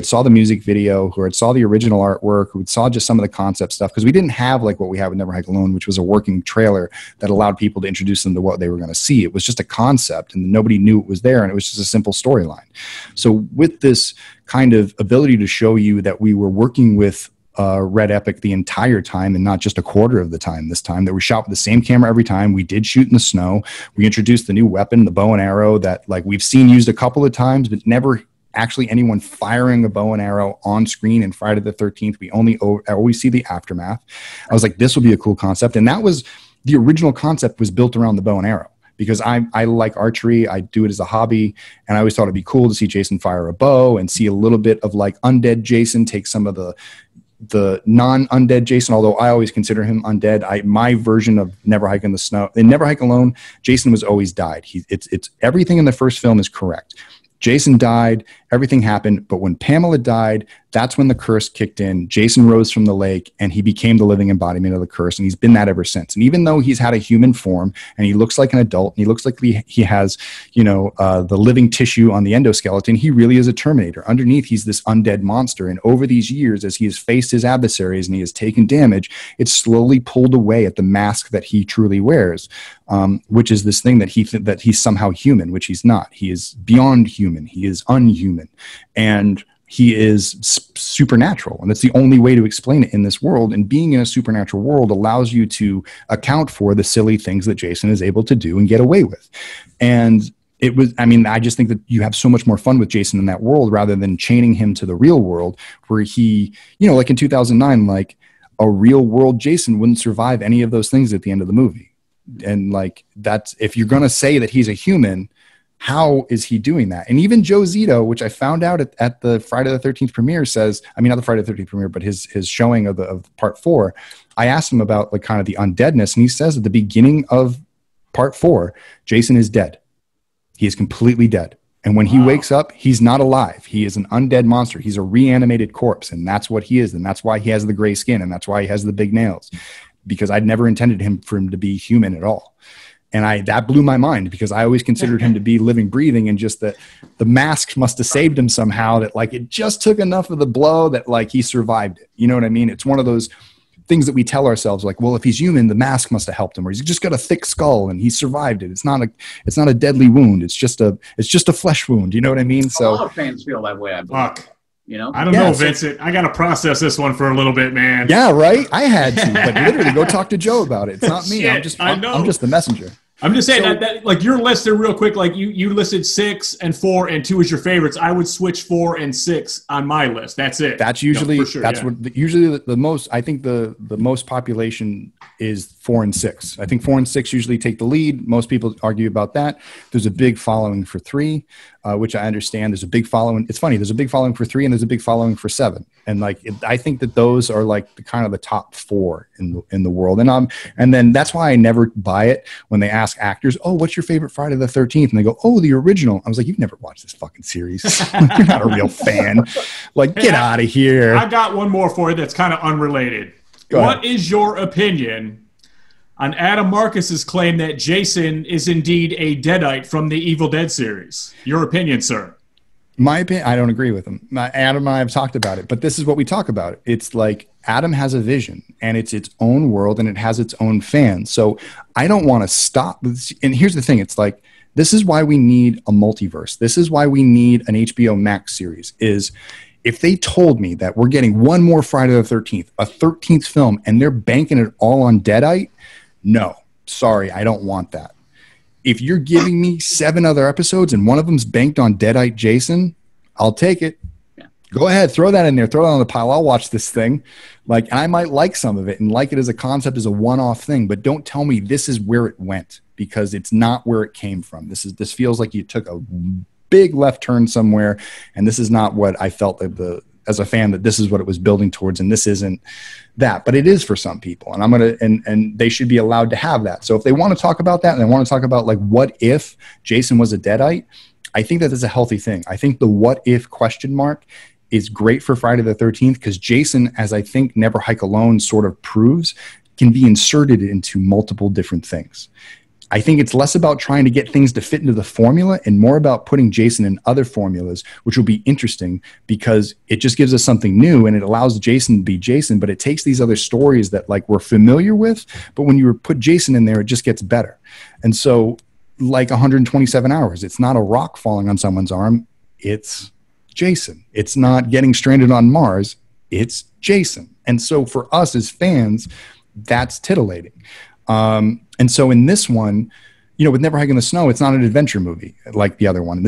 saw the music video, who had saw the original artwork, who had saw just some of the concept stuff, because we didn't have like what we have with Never Hike Alone, which was a working trailer that allowed people to introduce them to what they were going to see. It was just a concept and nobody knew it was there. And it was just a simple storyline. So with this kind of ability to show you that we were working with Red Epic the entire time and not just a quarter of the time this time, that we shot with the same camera every time. We did shoot in the snow. We introduced the new weapon, the bow and arrow, that like we've seen used a couple of times, but never actually anyone firing a bow and arrow on screen in Friday the 13th. We always see the aftermath. I was like, this will be a cool concept. And that was the original concept, was built around the bow and arrow. Because I like archery, I do it as a hobby, and I always thought it'd be cool to see Jason fire a bow and see a little bit of like undead Jason take some of the non-undead Jason, although I always consider him undead. My version of Never Hike in the Snow, in Never Hike Alone, Jason was always died. It's everything in the first film is correct. Jason died, everything happened, but when Pamela died, that's when the curse kicked in. Jason rose from the lake and he became the living embodiment of the curse, and he's been that ever since. And even though he's had a human form and he looks like an adult and he looks like he has, the living tissue on the endoskeleton, he really is a Terminator. Underneath, he's this undead monster. And over these years, as he has faced his adversaries and he has taken damage, it's slowly pulled away at the mask that he truly wears, which is this thing that he's somehow human, which he's not. He is beyond human. He is unhuman. And he is supernatural. And that's the only way to explain it in this world. And being in a supernatural world allows you to account for the silly things that Jason is able to do and get away with. And I just think that you have so much more fun with Jason in that world rather than chaining him to the real world where he, like in 2009, like a real world Jason wouldn't survive any of those things at the end of the movie. And like, that's, if you're going to say that he's a human, how is he doing that? And even Joe Zito, which I found out at the Friday the 13th premiere, says, not the Friday the 13th premiere, but his showing of part 4, I asked him about like kind of the undeadness, and he says at the beginning of part 4, Jason is dead. He is completely dead. And when he wakes up, he's not alive. He is an undead monster. He's a reanimated corpse, and that's what he is. And that's why he has the gray skin, and that's why he has the big nails, because I'd never intended for him to be human at all. And that blew my mind, because I always considered him to be living, breathing, and just that the mask must have saved him somehow, that like it just took enough of the blow that like he survived it. You know what I mean? It's one of those things that we tell ourselves, like, well, if he's human, the mask must have helped him, or he's just got a thick skull and he survived it. It's not a deadly wound. It's just a flesh wound. You know what I mean? So a lot of fans feel that way, I believe. Fuck. I don't know, Vincent. I got to process this one for a little bit, man. Yeah, right? I had to, but literally go talk to Joe about it. It's not me. Shit, I'm just the messenger. I'm just saying that like your list there real quick, like you listed 6 and 4 and 2 as your favorites. I would switch 4 and 6 on my list. That's it. That's usually usually the most. I think the most population is 4 and 6. I think 4 and 6 usually take the lead. Most people argue about that. There's a big following for 3, which I understand. There's a big following. It's funny. There's a big following for 3 and there's a big following for 7. And like I think that those are like the kind of the top 4 in the world. And then that's why I never buy it when they ask actors, oh, what's your favorite Friday the 13th? And they go, oh, the original. I was like, you've never watched this fucking series. You're not a real fan. Like, get out of here. I got one more for you that's kind of unrelated. What is your opinion on Adam Marcus's claim that Jason is indeed a Deadite from the Evil Dead series? Your opinion, sir. My opinion, I don't agree with him. Adam and I have talked about it, but this is what we talk about. It's like Adam has a vision, and it's its own world, and it has its own fans. So I don't want to stop. And here's the thing. It's like, this is why we need a multiverse. This is why we need an HBO Max series, is if they told me that we're getting one more Friday the 13th, a 13th film, and they're banking it all on Deadite, no, sorry, I don't want that. If you're giving me 7 other episodes and one of them's banked on Deadite Jason, I'll take it. Yeah. Go ahead, throw that in there, throw it on the pile. I'll watch this thing. Like, and I might like some of it and like it as a concept, as a one-off thing, but don't tell me this is where it went, because it's not where it came from. This feels like you took a big left turn somewhere, and this is not what I felt that as a fan that this is what it was building towards and this isn't that, but it is for some people, and they should be allowed to have that. So if they want to talk about that and they want to talk about like what if Jason was a Deadite, I think that is a healthy thing. I think the what if question mark is great for Friday the 13th because Jason, as I think Never Hike Alone sort of proves, can be inserted into multiple different things. I think it's less about trying to get things to fit into the formula and more about putting Jason in other formulas, which will be interesting because it just gives us something new and it allows Jason to be Jason, but it takes these other stories that like we're familiar with, but when you put Jason in there, it just gets better. And so like 127 hours, it's not a rock falling on someone's arm, it's Jason. It's not getting stranded on Mars, it's Jason. And so for us as fans, that's titillating. And so in this one, you know, with Never Hike in the Snow, it's not an adventure movie like the other one.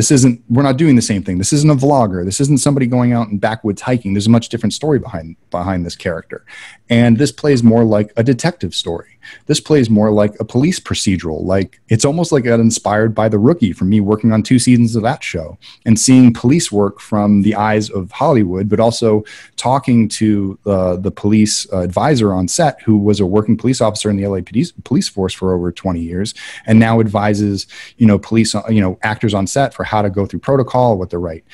We're not doing the same thing. This isn't a vlogger. This isn't somebody going out in backwoods hiking. There's a much different story behind this character. And this plays more like a detective story. This plays more like a police procedural. Like it's almost like it got inspired by The Rookie from me working on 2 seasons of that show and seeing police work from the eyes of Hollywood, but also talking to the police advisor on set who was a working police officer in the LAPD police force for over 20 years and now advises, you know, police, you know, actors on set for how to go through protocol, what the right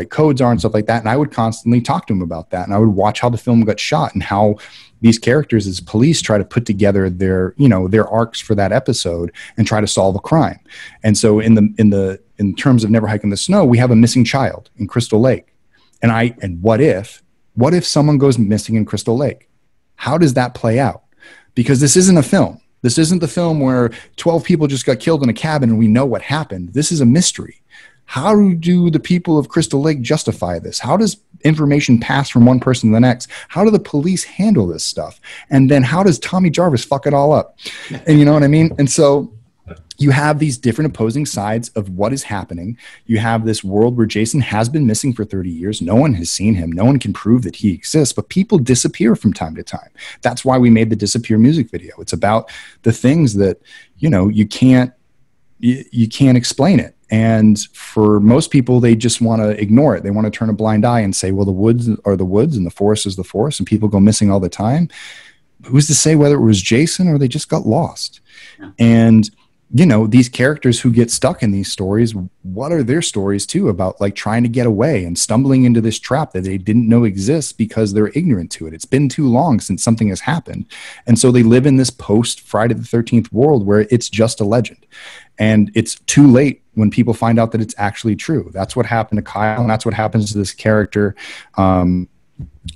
codes are and stuff like that. And I would constantly talk to him about that. And I would watch how the film got shot and how these characters as police try to put together their arcs for that episode and try to solve a crime. And so in terms of Never Hike in the Snow, we have a missing child in Crystal Lake. And what if someone goes missing in Crystal Lake? How does that play out? Because this isn't a film. This isn't the film where 12 people just got killed in a cabin and we know what happened. This is a mystery. How do the people of Crystal Lake justify this? How does information pass from one person to the next? How do the police handle this stuff? And then how does Tommy Jarvis fuck it all up? And you know what I mean? And so you have these different opposing sides of what is happening. You have this world where Jason has been missing for 30 years. No one has seen him. No one can prove that he exists, but people disappear from time to time. That's why we made the Disappear music video. It's about the things that, you know, you can't explain it. And for most people, they just want to ignore it. They want to turn a blind eye and say, well, the woods are the woods and the forest is the forest and people go missing all the time. Who's to say whether it was Jason or they just got lost? Yeah. And, you know, these characters who get stuck in these stories, what are their stories too about like trying to get away and stumbling into this trap that they didn't know exists because they're ignorant to it. It's been too long since something has happened. And so they live in this post Friday the 13th world where it's just a legend. And it's too late when people find out that it's actually true. That's what happened to Kyle, and that's what happens to this character,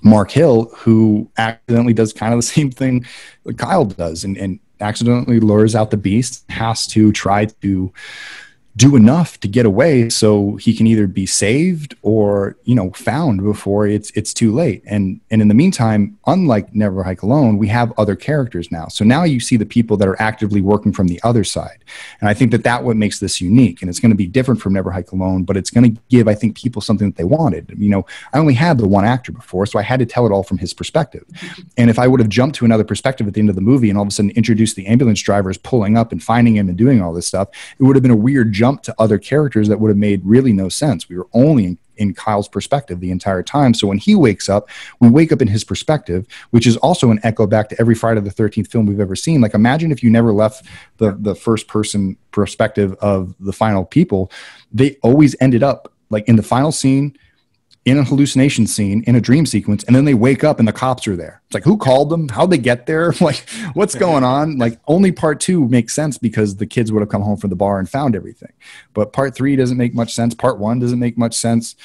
Mark Hill, who accidentally does kind of the same thing that Kyle does and accidentally lures out the beast, has to try to do enough to get away so he can either be saved or, you know, found before it's too late. And in the meantime, unlike Never Hike Alone, we have other characters now. So now you see the people that are actively working from the other side. And I think that what makes this unique. And it's going to be different from Never Hike Alone, but it's going to give, I think, people something that they wanted. You know, I only had the one actor before, so I had to tell it all from his perspective. And if I would have jumped to another perspective at the end of the movie and all of a sudden introduced the ambulance drivers pulling up and finding him and doing all this stuff, it would have been a weird jump to other characters that would have made really no sense. We were only in Kyle's perspective the entire time. So when he wakes up, we wake up in his perspective, which is also an echo back to every Friday the 13th film we've ever seen. Like imagine if you never left the first person perspective of the final people, they always ended up like in the final scene, in a hallucination scene, in a dream sequence, and then they wake up and the cops are there. It's like, who called them? How'd they get there? Like, what's going on? Like, only part 2 makes sense because the kids would have come home from the bar and found everything. But part 3 doesn't make much sense. Part 1 doesn't make much sense.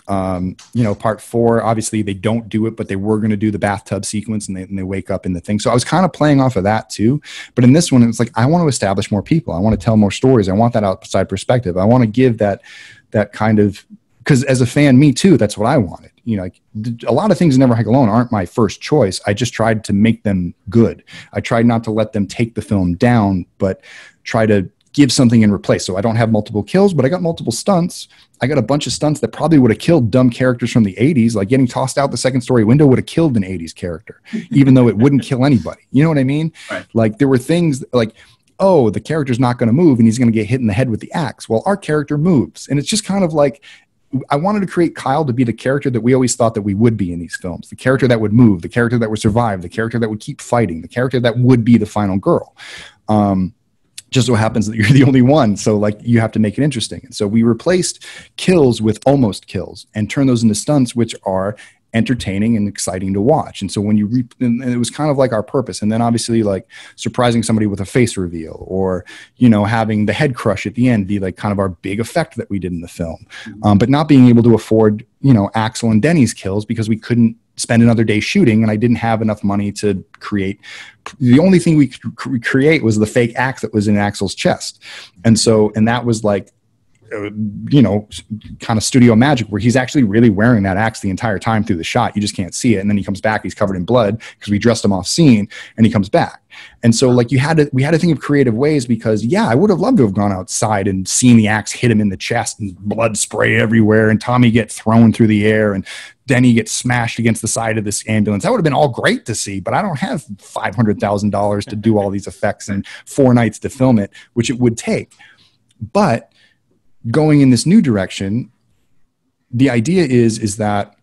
You know, part 4, obviously they don't do it, but they were going to do the bathtub sequence and they wake up in the thing. So I was kind of playing off of that too. But in this one, it's like, I want to establish more people. I want to tell more stories. I want that outside perspective. I want to give that kind of, because as a fan, me too, that's what I wanted. You know, like a lot of things in Never Hike Alone aren't my first choice. I just tried to make them good. I tried not to let them take the film down, but try to give something in replace. So I don't have multiple kills, but I got multiple stunts. I got a bunch of stunts that probably would have killed dumb characters from the 80s, like getting tossed out the second story window would have killed an 80s character, even though it wouldn't kill anybody. You know what I mean? Right. Like there were things like, oh, the character's not going to move and he's going to get hit in the head with the axe. Well, our character moves. And it's just kind of like, I wanted to create Kyle to be the character that we always thought that we would be in these films, the character that would move, the character that would survive, the character that would keep fighting, the character that would be the final girl. Just so happens that you're the only one, so like you have to make it interesting. And so we replaced kills with almost kills and turn those into stunts, which are entertaining and exciting to watch. And so when you and it was kind of like our purpose. And then obviously like surprising somebody with a face reveal, or having the head crush at the end be like kind of our big effect that we did in the film. But not being able to afford Axel and Denny's kills because we couldn't spend another day shooting, and I didn't have enough money to create. The only thing we could create was the fake axe that was in Axel's chest. And that was like, kind of studio magic, where he's actually really wearing that axe the entire time through the shot. You just can't see it. And then he comes back, he's covered in blood because we dressed him off scene, and he comes back. And so like we had to think of creative ways, because I would have loved to have gone outside and seen the axe hit him in the chest and blood spray everywhere and Tommy get thrown through the air and Denny gets smashed against the side of this ambulance. That would have been all great to see, but I don't have $500,000 to do all these effects and 4 nights to film it, which it would take. But going in this new direction, the idea is that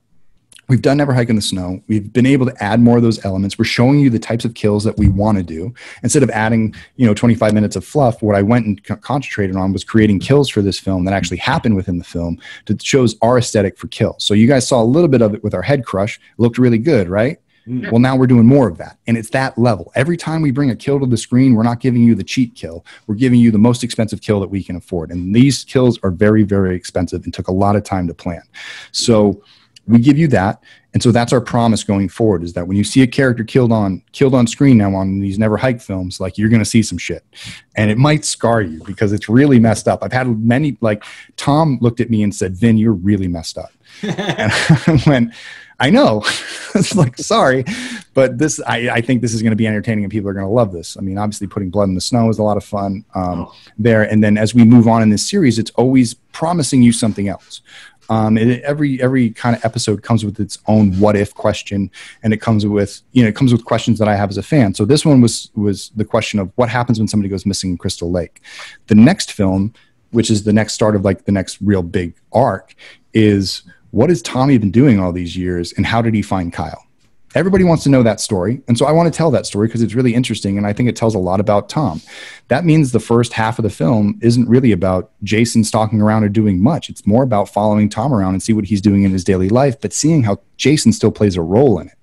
we've done Never Hike in the Snow. We've been able to add more of those elements. We're showing you the types of kills that we want to do. Instead of adding, 25 minutes of fluff, what I went and concentrated on was creating kills for this film that actually happened within the film that shows our aesthetic for kills. So you guys saw a little bit of it with our head crush. It looked really good, right? Mm. Well, now we're doing more of that. And it's that level. Every time we bring a kill to the screen, we're not giving you the cheap kill. We're giving you the most expensive kill that we can afford. And these kills are very, very expensive and took a lot of time to plan. So we give you that. And so that's our promise going forward, is that when you see a character killed on screen now on these Never Hike films, like, you're going to see some shit. And it might scar you because it's really messed up. I've had many, like, Tom looked at me and said, "Vin, you're really messed up." And I went, "I know." It's like, sorry, but I think this is going to be entertaining and people are going to love this. I mean, obviously putting blood in the snow is a lot of fun there. And then as we move on in this series, it's always promising you something else. Every kind of episode comes with its own what if question, and it comes with questions that I have as a fan. So this one was the question of what happens when somebody goes missing in Crystal Lake. The next film, which is the next start of like the next real big arc, is what has Tommy been doing all these years, and how did he find Kyle? Everybody wants to know that story. And so I want to tell that story because it's really interesting, and I think it tells a lot about Tom. That means the first half of the film isn't really about Jason stalking around or doing much. It's more about following Tom around and see what he's doing in his daily life, but seeing how Jason still plays a role in it.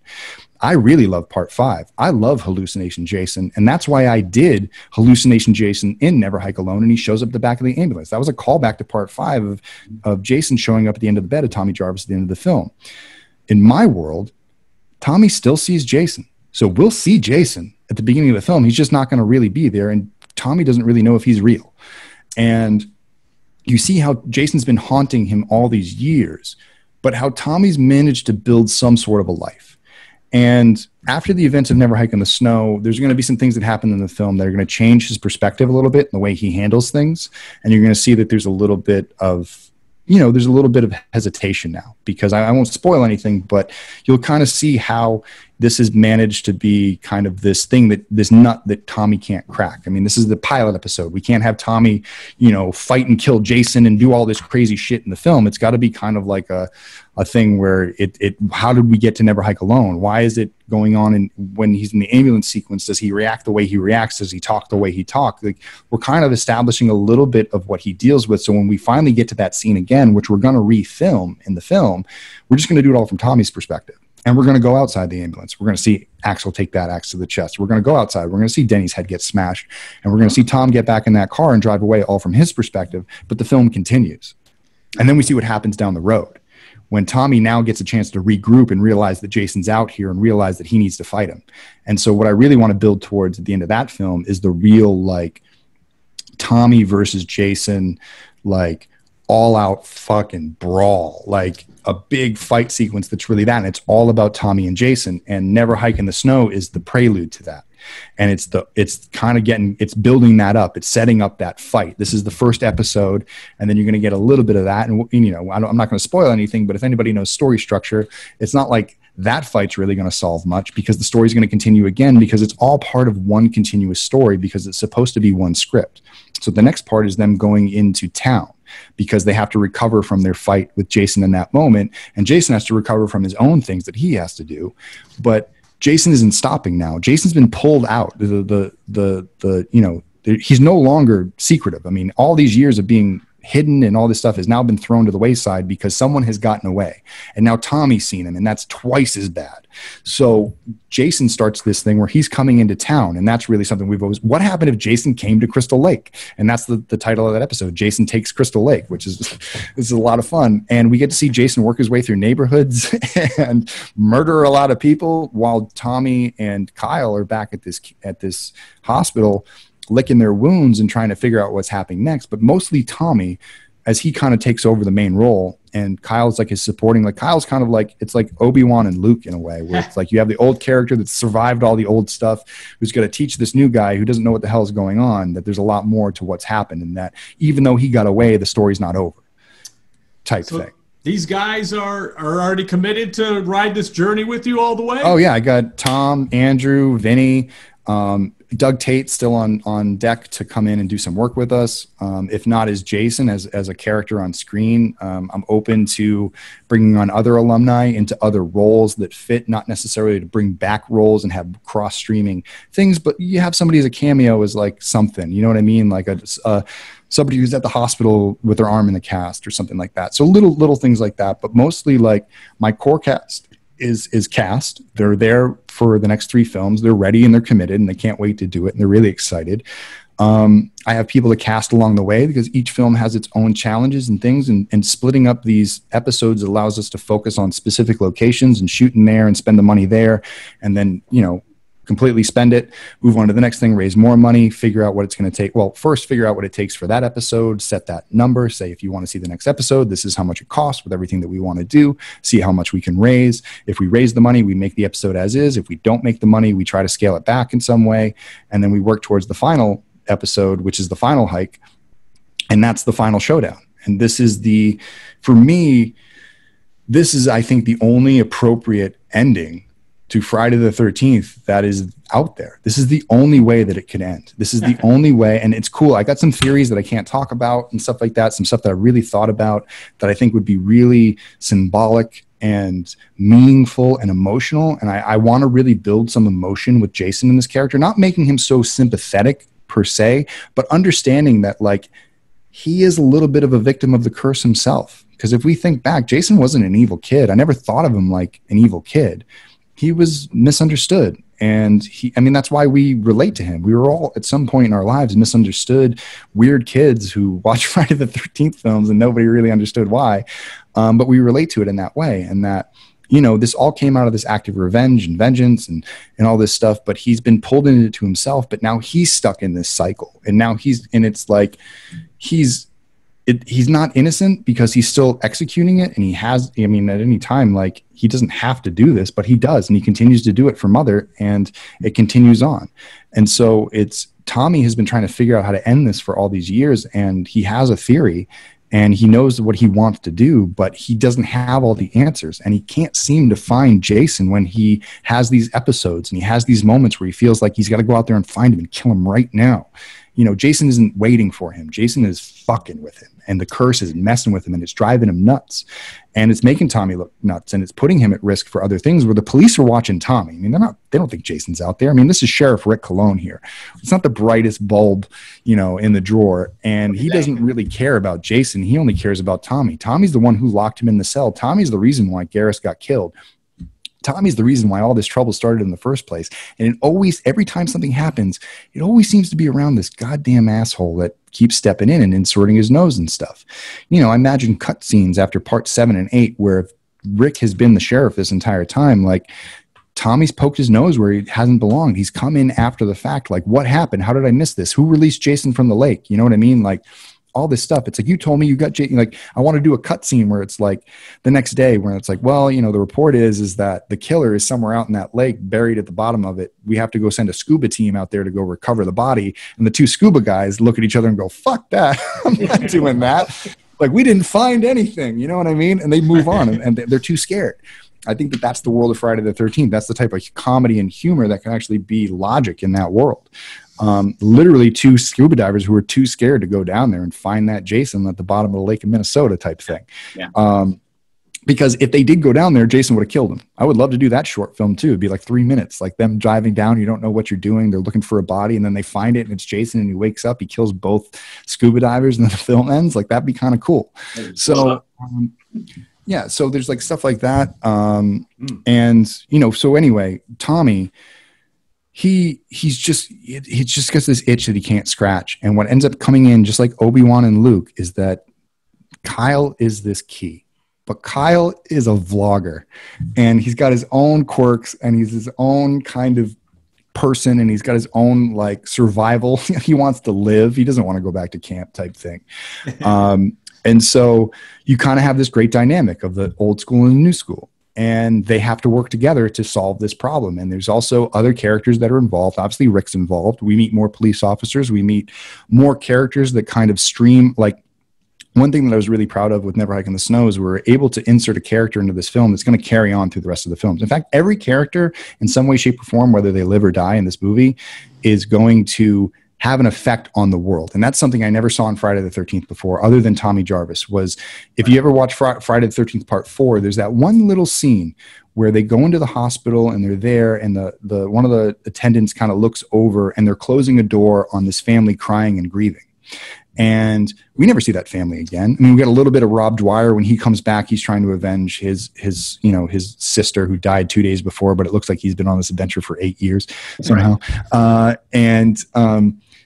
I really love part 5. I love Hallucination Jason, and that's why I did Hallucination Jason in Never Hike Alone, and he shows up at the back of the ambulance. That was a callback to part 5 of Jason showing up at the end of the bed of Tommy Jarvis at the end of the film. In my world, Tommy still sees Jason. So we'll see Jason at the beginning of the film. He's just not going to really be there, and Tommy doesn't really know if he's real. And you see how Jason's been haunting him all these years, but how Tommy's managed to build some sort of a life. And after the events of Never Hike in the Snow, there's going to be some things that happen in the film that are going to change his perspective a little bit, and the way he handles things. And you're going to see that there's a little bit of hesitation now, because I won't spoil anything, but you'll kind of see how this has managed to be kind of this nut that Tommy can't crack. I mean, this is the pilot episode. We can't have Tommy, fight and kill Jason and do all this crazy shit in the film. It's got to be kind of like a thing where how did we get to Never Hike Alone? Why is it going on? And when he's in the ambulance sequence, does he react the way he reacts? Does he talk the way he talks? Like, we're kind of establishing a little bit of what he deals with. So when we finally get to that scene again, which we're going to refilm in the film, we're just going to do it all from Tommy's perspective. And we're going to go outside the ambulance. We're going to see Axel take that axe to the chest. We're going to go outside. We're going to see Denny's head get smashed. And we're going to see Tom get back in that car and drive away, all from his perspective. But the film continues. And then we see what happens down the road, when Tommy now gets a chance to regroup and realize that Jason's out here and realize that he needs to fight him. And so what I really want to build towards at the end of that film is the real, like, Tommy versus Jason, like, all-out fucking brawl, like a big fight sequence that's really that. And it's all about Tommy and Jason. And Never Hike in the Snow is the prelude to that. And it's building that up. It's setting up that fight. This is the first episode, and then you're going to get a little bit of that. And I'm not going to spoil anything, but if anybody knows story structure, it's not like that fight's really going to solve much, because the story's going to continue again, because it's all part of one continuous story, because it's supposed to be one script. So the next part is them going into town. because they have to recover from their fight with Jason in that moment. And Jason has to recover from his own things that he has to do. But Jason isn't stopping now. Jason's been pulled out. He's no longer secretive. I mean, all these years of being hidden and all this stuff has now been thrown to the wayside because someone has gotten away, and now Tommy's seen him, and that's twice as bad. So Jason starts this thing where he's coming into town, and that's really something we've always, what happened if Jason came to Crystal Lake? And that's the title of that episode, Jason Takes Crystal Lake, which is, this is a lot of fun. And we get to see Jason work his way through neighborhoods and murder a lot of people while Tommy and Kyle are back at this hospital licking their wounds and trying to figure out what's happening next. But mostly Tommy, as he kind of takes over the main role, and Kyle's like his supporting, like Kyle's kind of like, it's like Obi-Wan and Luke in a way, where it's like you have the old character that survived all the old stuff, who's going to teach this new guy who doesn't know what the hell is going on, that there's a lot more to what's happened, and that even though he got away, the story's not over type thing. These guys are already committed to ride this journey with you all the way? Oh yeah, I got Tom, Andrew, Vinny, Doug Tate still on deck to come in and do some work with us. If not as Jason, as a character on screen. I'm open to bringing on other alumni into other roles that fit, not necessarily to bring back roles and have cross-streaming things, but you have somebody as a cameo as like something, you know what I mean? Like somebody who's at the hospital with their arm in the cast or something like that. So little things like that, but mostly like my core cast is cast. They're there for the next 3 films. They're ready and they're committed and they can't wait to do it. And they're really excited. I have people to cast along the way because each film has its own challenges and things, and splitting up these episodes allows us to focus on specific locations and shoot in there and spend the money there. And then, completely spend it, move on to the next thing, raise more money, figure out what it's going to take. Well, first figure out what it takes for that episode, set that number, say if you want to see the next episode, this is how much it costs with everything that we want to do, see how much we can raise. If we raise the money, we make the episode as is. If we don't make the money, we try to scale it back in some way. And then we work towards the final episode, which is the final hike. And that's the final showdown. And this is for me, this is, I think, the only appropriate ending to Friday the 13th that is out there. This is the only way that it could end. This is the only way. And it's cool. I got some theories that I can't talk about and stuff like that. Some stuff that I really thought about that I think would be really symbolic and meaningful and emotional. And I want to really build some emotion with Jason in this character, not making him so sympathetic per se, but understanding that like he is a little bit of a victim of the curse himself. Because if we think back, Jason wasn't an evil kid. I never thought of him like an evil kid. He was misunderstood. And that's why we relate to him. We were all at some point in our lives misunderstood, weird kids who watch Friday the 13th films and nobody really understood why. But we relate to it in that way. And that, this all came out of this act of revenge and vengeance and all this stuff, but he's been pulled into it to himself, but now he's stuck in this cycle. And now it's like, he's not innocent because he's still executing it. And at any time, like he doesn't have to do this, but he does. And he continues to do it for Mother and it continues on. And so Tommy has been trying to figure out how to end this for all these years. And he has a theory and he knows what he wants to do, but he doesn't have all the answers. And he can't seem to find Jason when he has these episodes and he has these moments where he feels like he's got to go out there and find him and kill him right now. Jason isn't waiting for him. Jason is fucking with him. And the curse is messing with him and it's driving him nuts. And it's making Tommy look nuts and it's putting him at risk for other things where the police are watching Tommy. They don't think Jason's out there. This is Sheriff Rick Cologne here. It's not the brightest bulb, in the drawer. And he doesn't really care about Jason. He only cares about Tommy. Tommy's the one who locked him in the cell. Tommy's the reason why Garrus got killed. Tommy's the reason why all this trouble started in the first place. And every time something happens, it always seems to be around this goddamn asshole that keeps stepping in and inserting his nose and stuff. I imagine cutscenes after part 7 and 8 where Rick has been the sheriff this entire time, like Tommy's poked his nose where he hasn't belonged. He's come in after the fact, like, what happened? How did I miss this? Who released Jason from the lake? You know what I mean? Like, all this stuff. It's like, you told me you got Jason. Like, I want to do a cut scene where it's like the next day where it's like, well, the report is that the killer is somewhere out in that lake buried at the bottom of it. We have to go send a scuba team out there to go recover the body. And the 2 scuba guys look at each other and go, fuck that. I'm not doing that. Like, we didn't find anything. You know what I mean? And they move on and they're too scared. I think that's the world of Friday the 13th. That's the type of comedy and humor that can actually be logic in that world. literally 2 scuba divers who were too scared to go down there and find that Jason at the bottom of the lake in Minnesota type thing. Yeah. Because if they did go down there, Jason would have killed him. I would love to do that short film too. It'd be like 3 minutes, like them driving down. You don't know what you're doing. They're looking for a body, and then they find it, and it's Jason, and he wakes up. He kills both scuba divers, and then the film ends. Like, that'd be kind of cool. So, yeah. So there's like stuff like that. And you know, so anyway, Tommy, he just gets this itch that he can't scratch. And what ends up coming in, just like Obi-Wan and Luke, is that Kyle is this key. But Kyle is a vlogger, and he's got his own quirks, and he's his own kind of person, and he's got his own like survival. He wants to live. He doesn't want to go back to camp type thing. And so you kind of have this great dynamic of the old school and the new school, and they have to work together to solve this problem. And there's also other characters that are involved. Obviously, Rick's involved. We meet more police officers. We meet more characters that kind of stream like. One thing that I was really proud of with Never Hike in the Snow is we were able to insert a character into this film that's going to carry on through the rest of the films. In fact, every character in some way, shape, or form, whether they live or die in this movie, is going to have an effect on the world. And that's something I never saw in Friday the 13th before, other than Tommy Jarvis, was if you ever watch Friday the 13th Part 4, there's that one little scene where they go into the hospital and they're there, and the one of the attendants kind of looks over, and they're closing a door on this family crying and grieving. And we never see that family again. I mean, we get a little bit of Rob Dwyer when he comes back. He's trying to avenge his sister who died 2 days before, but it looks like he's been on this adventure for 8 years somehow.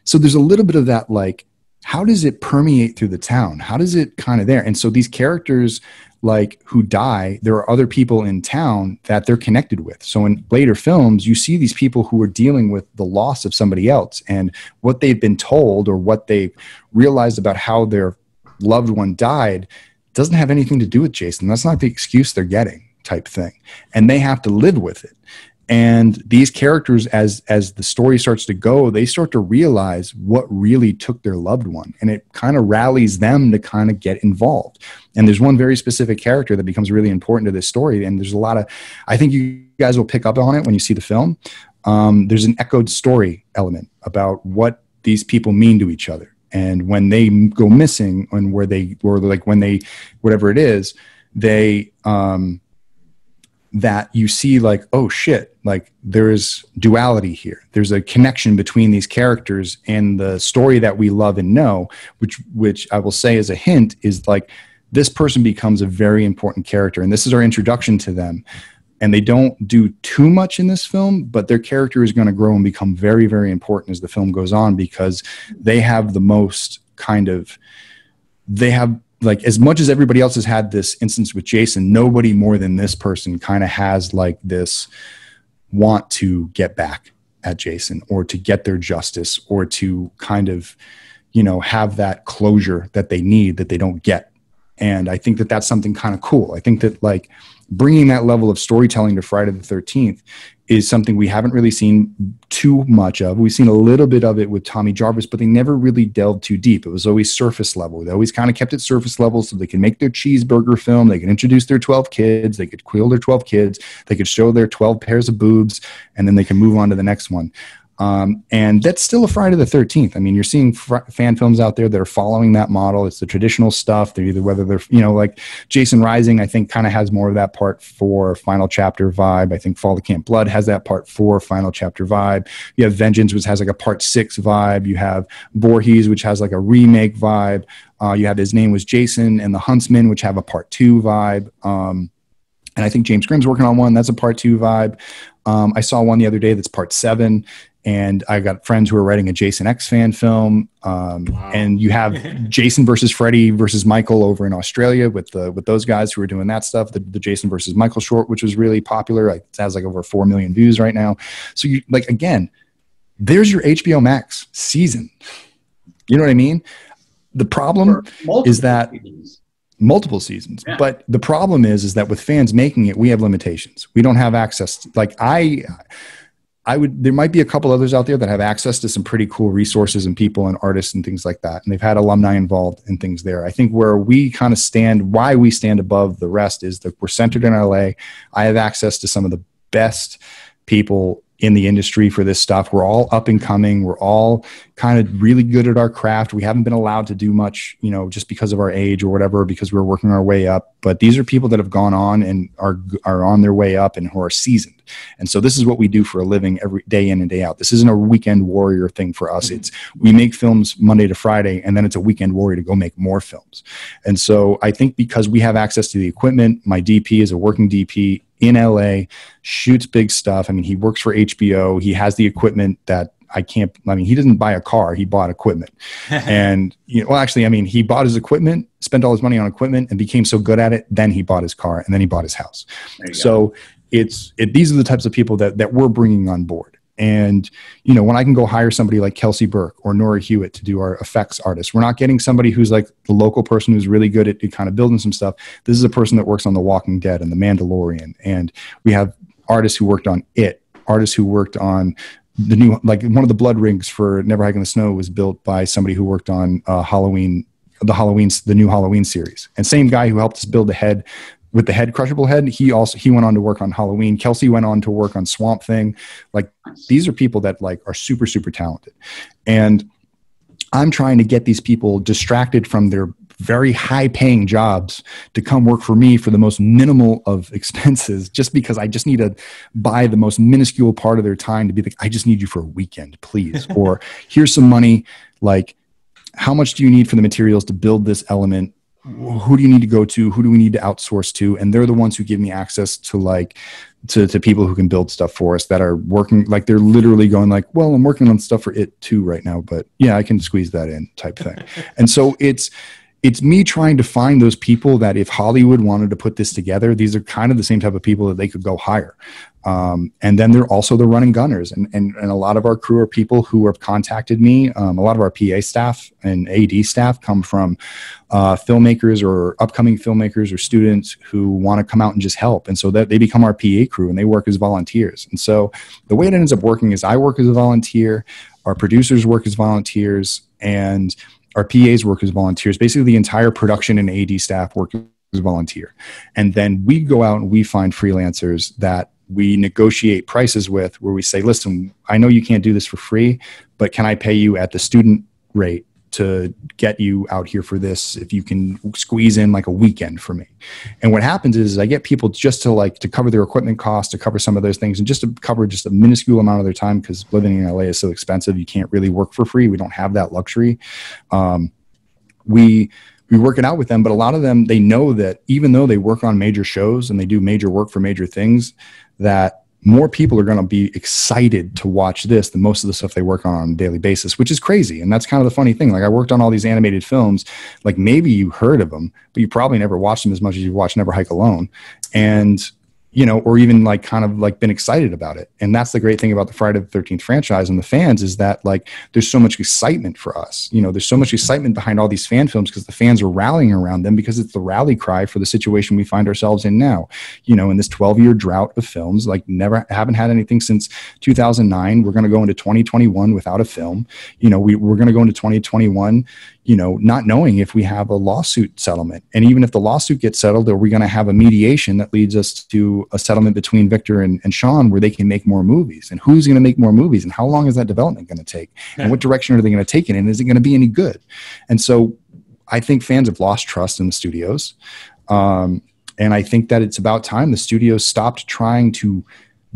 So there's a little bit of that, like, how does it permeate through the town? How does it kind of there? And so these characters, like, who die, there are other people in town that they're connected with. So in later films, you see these people who are dealing with the loss of somebody else, and what they've been told or what they realized about how their loved one died doesn't have anything to do with Jason. That's not the excuse they're getting type thing. And they have to live with it. And these characters, as the story starts to go, they start to realize what really took their loved one. And it kind of rallies them to kind of get involved. And there's one very specific character that becomes really important to this story. And there's a lot of, I think you guys will pick up on it when you see the film. There's an echoed story element about what these people mean to each other. And when they go missing, and where they, or like when they, whatever it is, they, that you see like, oh shit, like there's duality here. There's a connection between these characters and the story that we love and know, which I will say as a hint is like, this person becomes a very important character. And this is our introduction to them. And they don't do too much in this film, but their character is going to grow and become very, very important as the film goes on, because they have the most kind of, they have, like, as much as everybody else has had this instance with Jason, nobody more than this person kind of has like this want to get back at Jason, or to get their justice, or to kind of, you know, have that closure that they need that they don't get. And I think that that's something kind of cool. I think that like bringing that level of storytelling to Friday the 13th is something we haven't really seen too much of. We've seen a little bit of it with Tommy Jarvis, but they never really delved too deep. It was always surface level. They always kind of kept it surface level so they can make their cheeseburger film. They can introduce their 12 kids. They could quill their 12 kids. They could show their 12 pairs of boobs, and then they can move on to the next one. And that's still a Friday the 13th. I mean, you're seeing fan films out there that are following that model. It's the traditional stuff. They're either, whether they're, you know, like Jason Rising, I think kind of has more of that part 4 final chapter vibe. I think Fall of Camp Blood has that part 4 final chapter vibe. You have Vengeance, which has like a part 6 vibe. You have Voorhees, which has like a remake vibe. You have His Name Was Jason and The Huntsman, which have a part 2 vibe. And I think James Grimm's working on one. That's a part 2 vibe. I saw one the other day that's part 7. And I got friends who are writing a Jason X fan film. Wow. And you have Jason versus Freddy versus Michael over in Australia with those guys who are doing that stuff. The Jason versus Michael short, which was really popular. Like, it has like over 4 million views right now. So you, like, again, there's your HBO Max season. You know what I mean? The problem is that multiple seasons, yeah. But the problem is that with fans making it, we have limitations. We don't have access to, like, there might be a couple others out there that have access to some pretty cool resources and people and artists and things like that. And they've had alumni involved in things there. I think where we kind of stand, why we stand above the rest, is that we're centered in LA. I have access to some of the best people in the industry for this stuff. We're all up and coming. We're all kind of really good at our craft. We haven't been allowed to do much, you know, just because of our age or whatever, because we're working our way up. But these are people that have gone on and are on their way up and who are seasoned. And so this is what we do for a living every day in and day out. This isn't a weekend warrior thing for us. It's we make films Monday to Friday, and then it's a weekend warrior to go make more films. And so I think because we have access to the equipment, my DP is a working DP in LA, shoots big stuff. I mean, he works for HBO. He has the equipment that he doesn't buy a car, he bought equipment. And, you know, well, actually, I mean, he bought his equipment, spent all his money on equipment and became so good at it. Then he bought his car and then he bought his house. So these are the types of people that we're bringing on board. And, you know, when I can go hire somebody like Kelsey Burke or Nora Hewitt to do our effects artists, we're not getting somebody who's like the local person who's really good at kind of building some stuff. This is a person that works on The Walking Dead and The Mandalorian. And we have artists who worked on It, artists who worked on the new, like one of the blood rings for Never Hike in the Snow was built by somebody who worked on the new Halloween series. And same guy who helped us build the head with the head, crushable head. He went on to work on Halloween. Kelsey went on to work on Swamp Thing. Like these are people that like are super, super talented. And I'm trying to get these people distracted from their very high paying jobs to come work for me for the most minimal of expenses, just because I just need to buy the most minuscule part of their time to be like, I just need you for a weekend, please. Or here's some money. Like, how much do you need for the materials to build this element? Who do you need to go to? Who do we need to outsource to? And they're the ones who give me access to like, to people who can build stuff for us that are working. Like they're literally going like, well, I'm working on stuff for It too right now, but yeah, I can squeeze that in type thing. And so it's me trying to find those people that if Hollywood wanted to put this together, these are kind of the same type of people that they could go hire. And then they're also the running gunners. And a lot of our crew are people who have contacted me. A lot of our PA staff and AD staff come from filmmakers or upcoming filmmakers or students who want to come out and just help. And so that they become our PA crew and they work as volunteers. And so the way it ends up working is I work as a volunteer, our producers work as volunteers, and our PAs work as volunteers. Basically, the entire production and AD staff work as volunteer. And then we go out and we find freelancers that we negotiate prices with, where we say, listen, I know you can't do this for free, but can I pay you at the student rate to get you out here for this if you can squeeze in like a weekend for me? And what happens is I get people just to cover their equipment costs, to cover some of those things, and just to cover just a minuscule amount of their time, because living in LA is so expensive. You can't really work for free. We don't have that luxury. We work it out with them, but a lot of them, they know that even though they work on major shows and they do major work for major things, that more people are going to be excited to watch this than most of the stuff they work on a daily basis, which is crazy. And that's kind of the funny thing. Like I worked on all these animated films, like maybe you heard of them, but you probably never watched them as much as you watched Never Hike Alone. And, you know, or even like kind of like been excited about it. And that's the great thing about the Friday the 13th franchise and the fans, is that like there's so much excitement for us. You know, there's so much excitement behind all these fan films because the fans are rallying around them, because it's the rally cry for the situation we find ourselves in now. You know, in this 12-year drought of films, like haven't had anything since 2009. We're going to go into 2021 without a film. You know, we're going to go into 2021, you know, not knowing if we have a lawsuit settlement. And even if the lawsuit gets settled, are we going to have a mediation that leads us to a settlement between Victor and Sean where they can make more movies? And who's going to make more movies? And how long is that development going to take? And what direction are they going to take it in? Is it going to be any good? And so I think fans have lost trust in the studios. And I think that it's about time the studios stopped trying to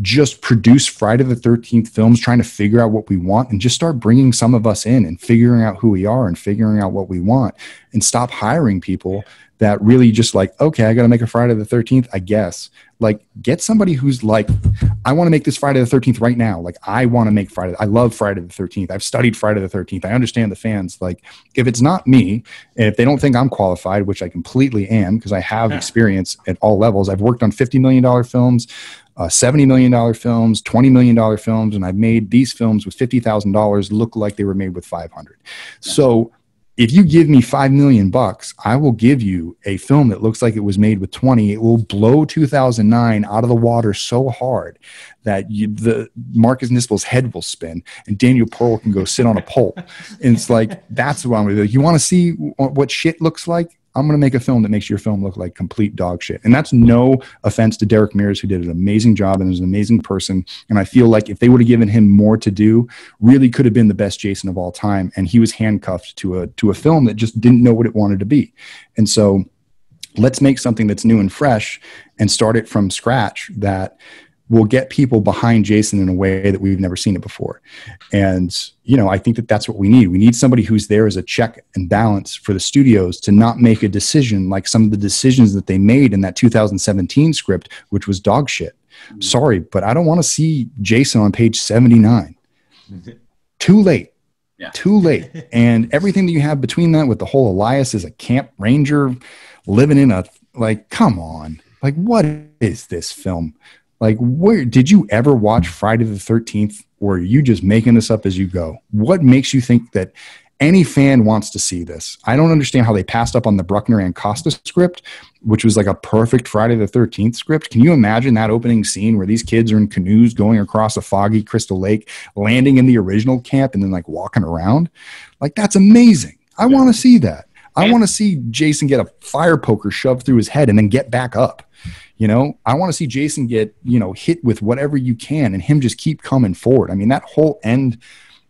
just produce Friday the 13th films, trying to figure out what we want, and just start bringing some of us in and figuring out who we are and figuring out what we want, and stop hiring people that really just like, okay, I got to make a Friday the 13th, I guess. Like, get somebody who's like, I want to make this Friday the 13th right now. Like, I want to make Friday. I love Friday the 13th. I've studied Friday the 13th. I understand the fans. Like, if it's not me, and if they don't think I'm qualified, which I completely am, because I have experience at all levels. I've worked on $50 million films, $70 million films, $20 million films, and I've made these films with $50,000 look like they were made with 500. So if you give me $5 million, I will give you a film that looks like it was made with 20. It will blow 2009 out of the water so hard that the Marcus Nispel's head will spin and Daniel Pearl can go sit on a pole. And it's like, that's what I'm going to do. You want to see what shit looks like? I'm going to make a film that makes your film look like complete dog shit. And that's no offense to Derek Mears, who did an amazing job and is an amazing person. And I feel like if they would have given him more to do, really could have been the best Jason of all time. And he was handcuffed to a film that just didn't know what it wanted to be. And so let's make something that's new and fresh and start it from scratch that will get people behind Jason in a way that we've never seen it before. And, you know, I think that that's what we need. We need somebody who's there as a check and balance for the studios to not make a decision like some of the decisions that they made in that 2017 script, which was dog shit. Sorry, but I don't want to see Jason on page 79. Too late. Yeah. Too late. And everything that you have between that with the whole Elias is a camp ranger living in a, like, come on. Like, what is this film? Like, where did you ever watch Friday the 13th, or are you just making this up as you go? What makes you think that any fan wants to see this? I don't understand how they passed up on the Bruckner and Costa script, which was like a perfect Friday the 13th script. Can you imagine that opening scene where these kids are in canoes going across a foggy Crystal Lake, landing in the original camp and then like walking around? Like, that's amazing. I want to see that. I want to see Jason get a fire poker shoved through his head and then get back up. You know, I want to see Jason get, you know, hit with whatever you can and him just keep coming forward. I mean, that whole end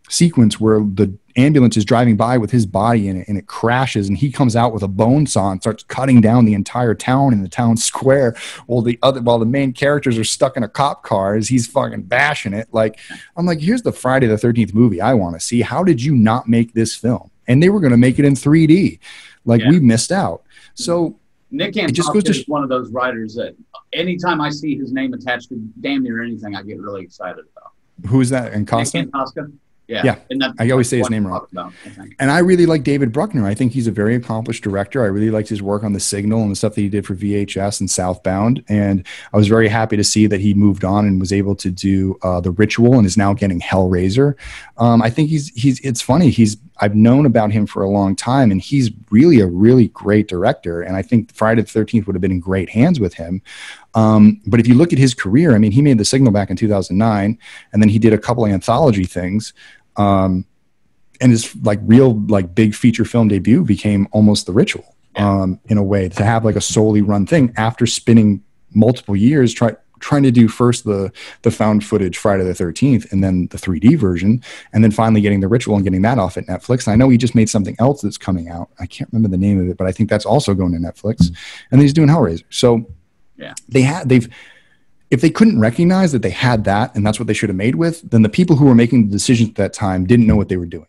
sequence where the ambulance is driving by with his body in it and it crashes and he comes out with a bone saw and starts cutting down the entire town in the town square while the main characters are stuck in a cop car as he's fucking bashing it. Like, I'm like, here's the Friday the 13th movie I want to see. How did you not make this film? And they were going to make it in 3D. Like, we missed out. So Nick Antosca is one of those writers that anytime I see his name attached to damn near anything, I get really excited about. Who is that? Antosca? Nick Antosca. Yeah. I always say his name wrong. And I really like David Bruckner. I think he's a very accomplished director. I really liked his work on The Signal and the stuff that he did for VHS and Southbound. And I was very happy to see that he moved on and was able to do The Ritual and is now getting Hellraiser. I think it's funny. I've known about him for a long time, and he's really a really great director. And I think Friday the 13th would have been in great hands with him. But if you look at his career, I mean, he made The Signal back in 2009, and then he did a couple of anthology things. And his like real like big feature film debut became almost The Ritual, in a way, to have like a solely run thing after spending multiple years trying to do first the found footage Friday the 13th and then the 3D version, and then finally getting The Ritual and getting that off at Netflix. And I know he just made something else that's coming out. I can't remember the name of it, but I think that's also going to Netflix. And then he's doing Hellraiser. So if they couldn't recognize that they had that and that's what they should have made with, then the people who were making the decisions at that time didn't know what they were doing.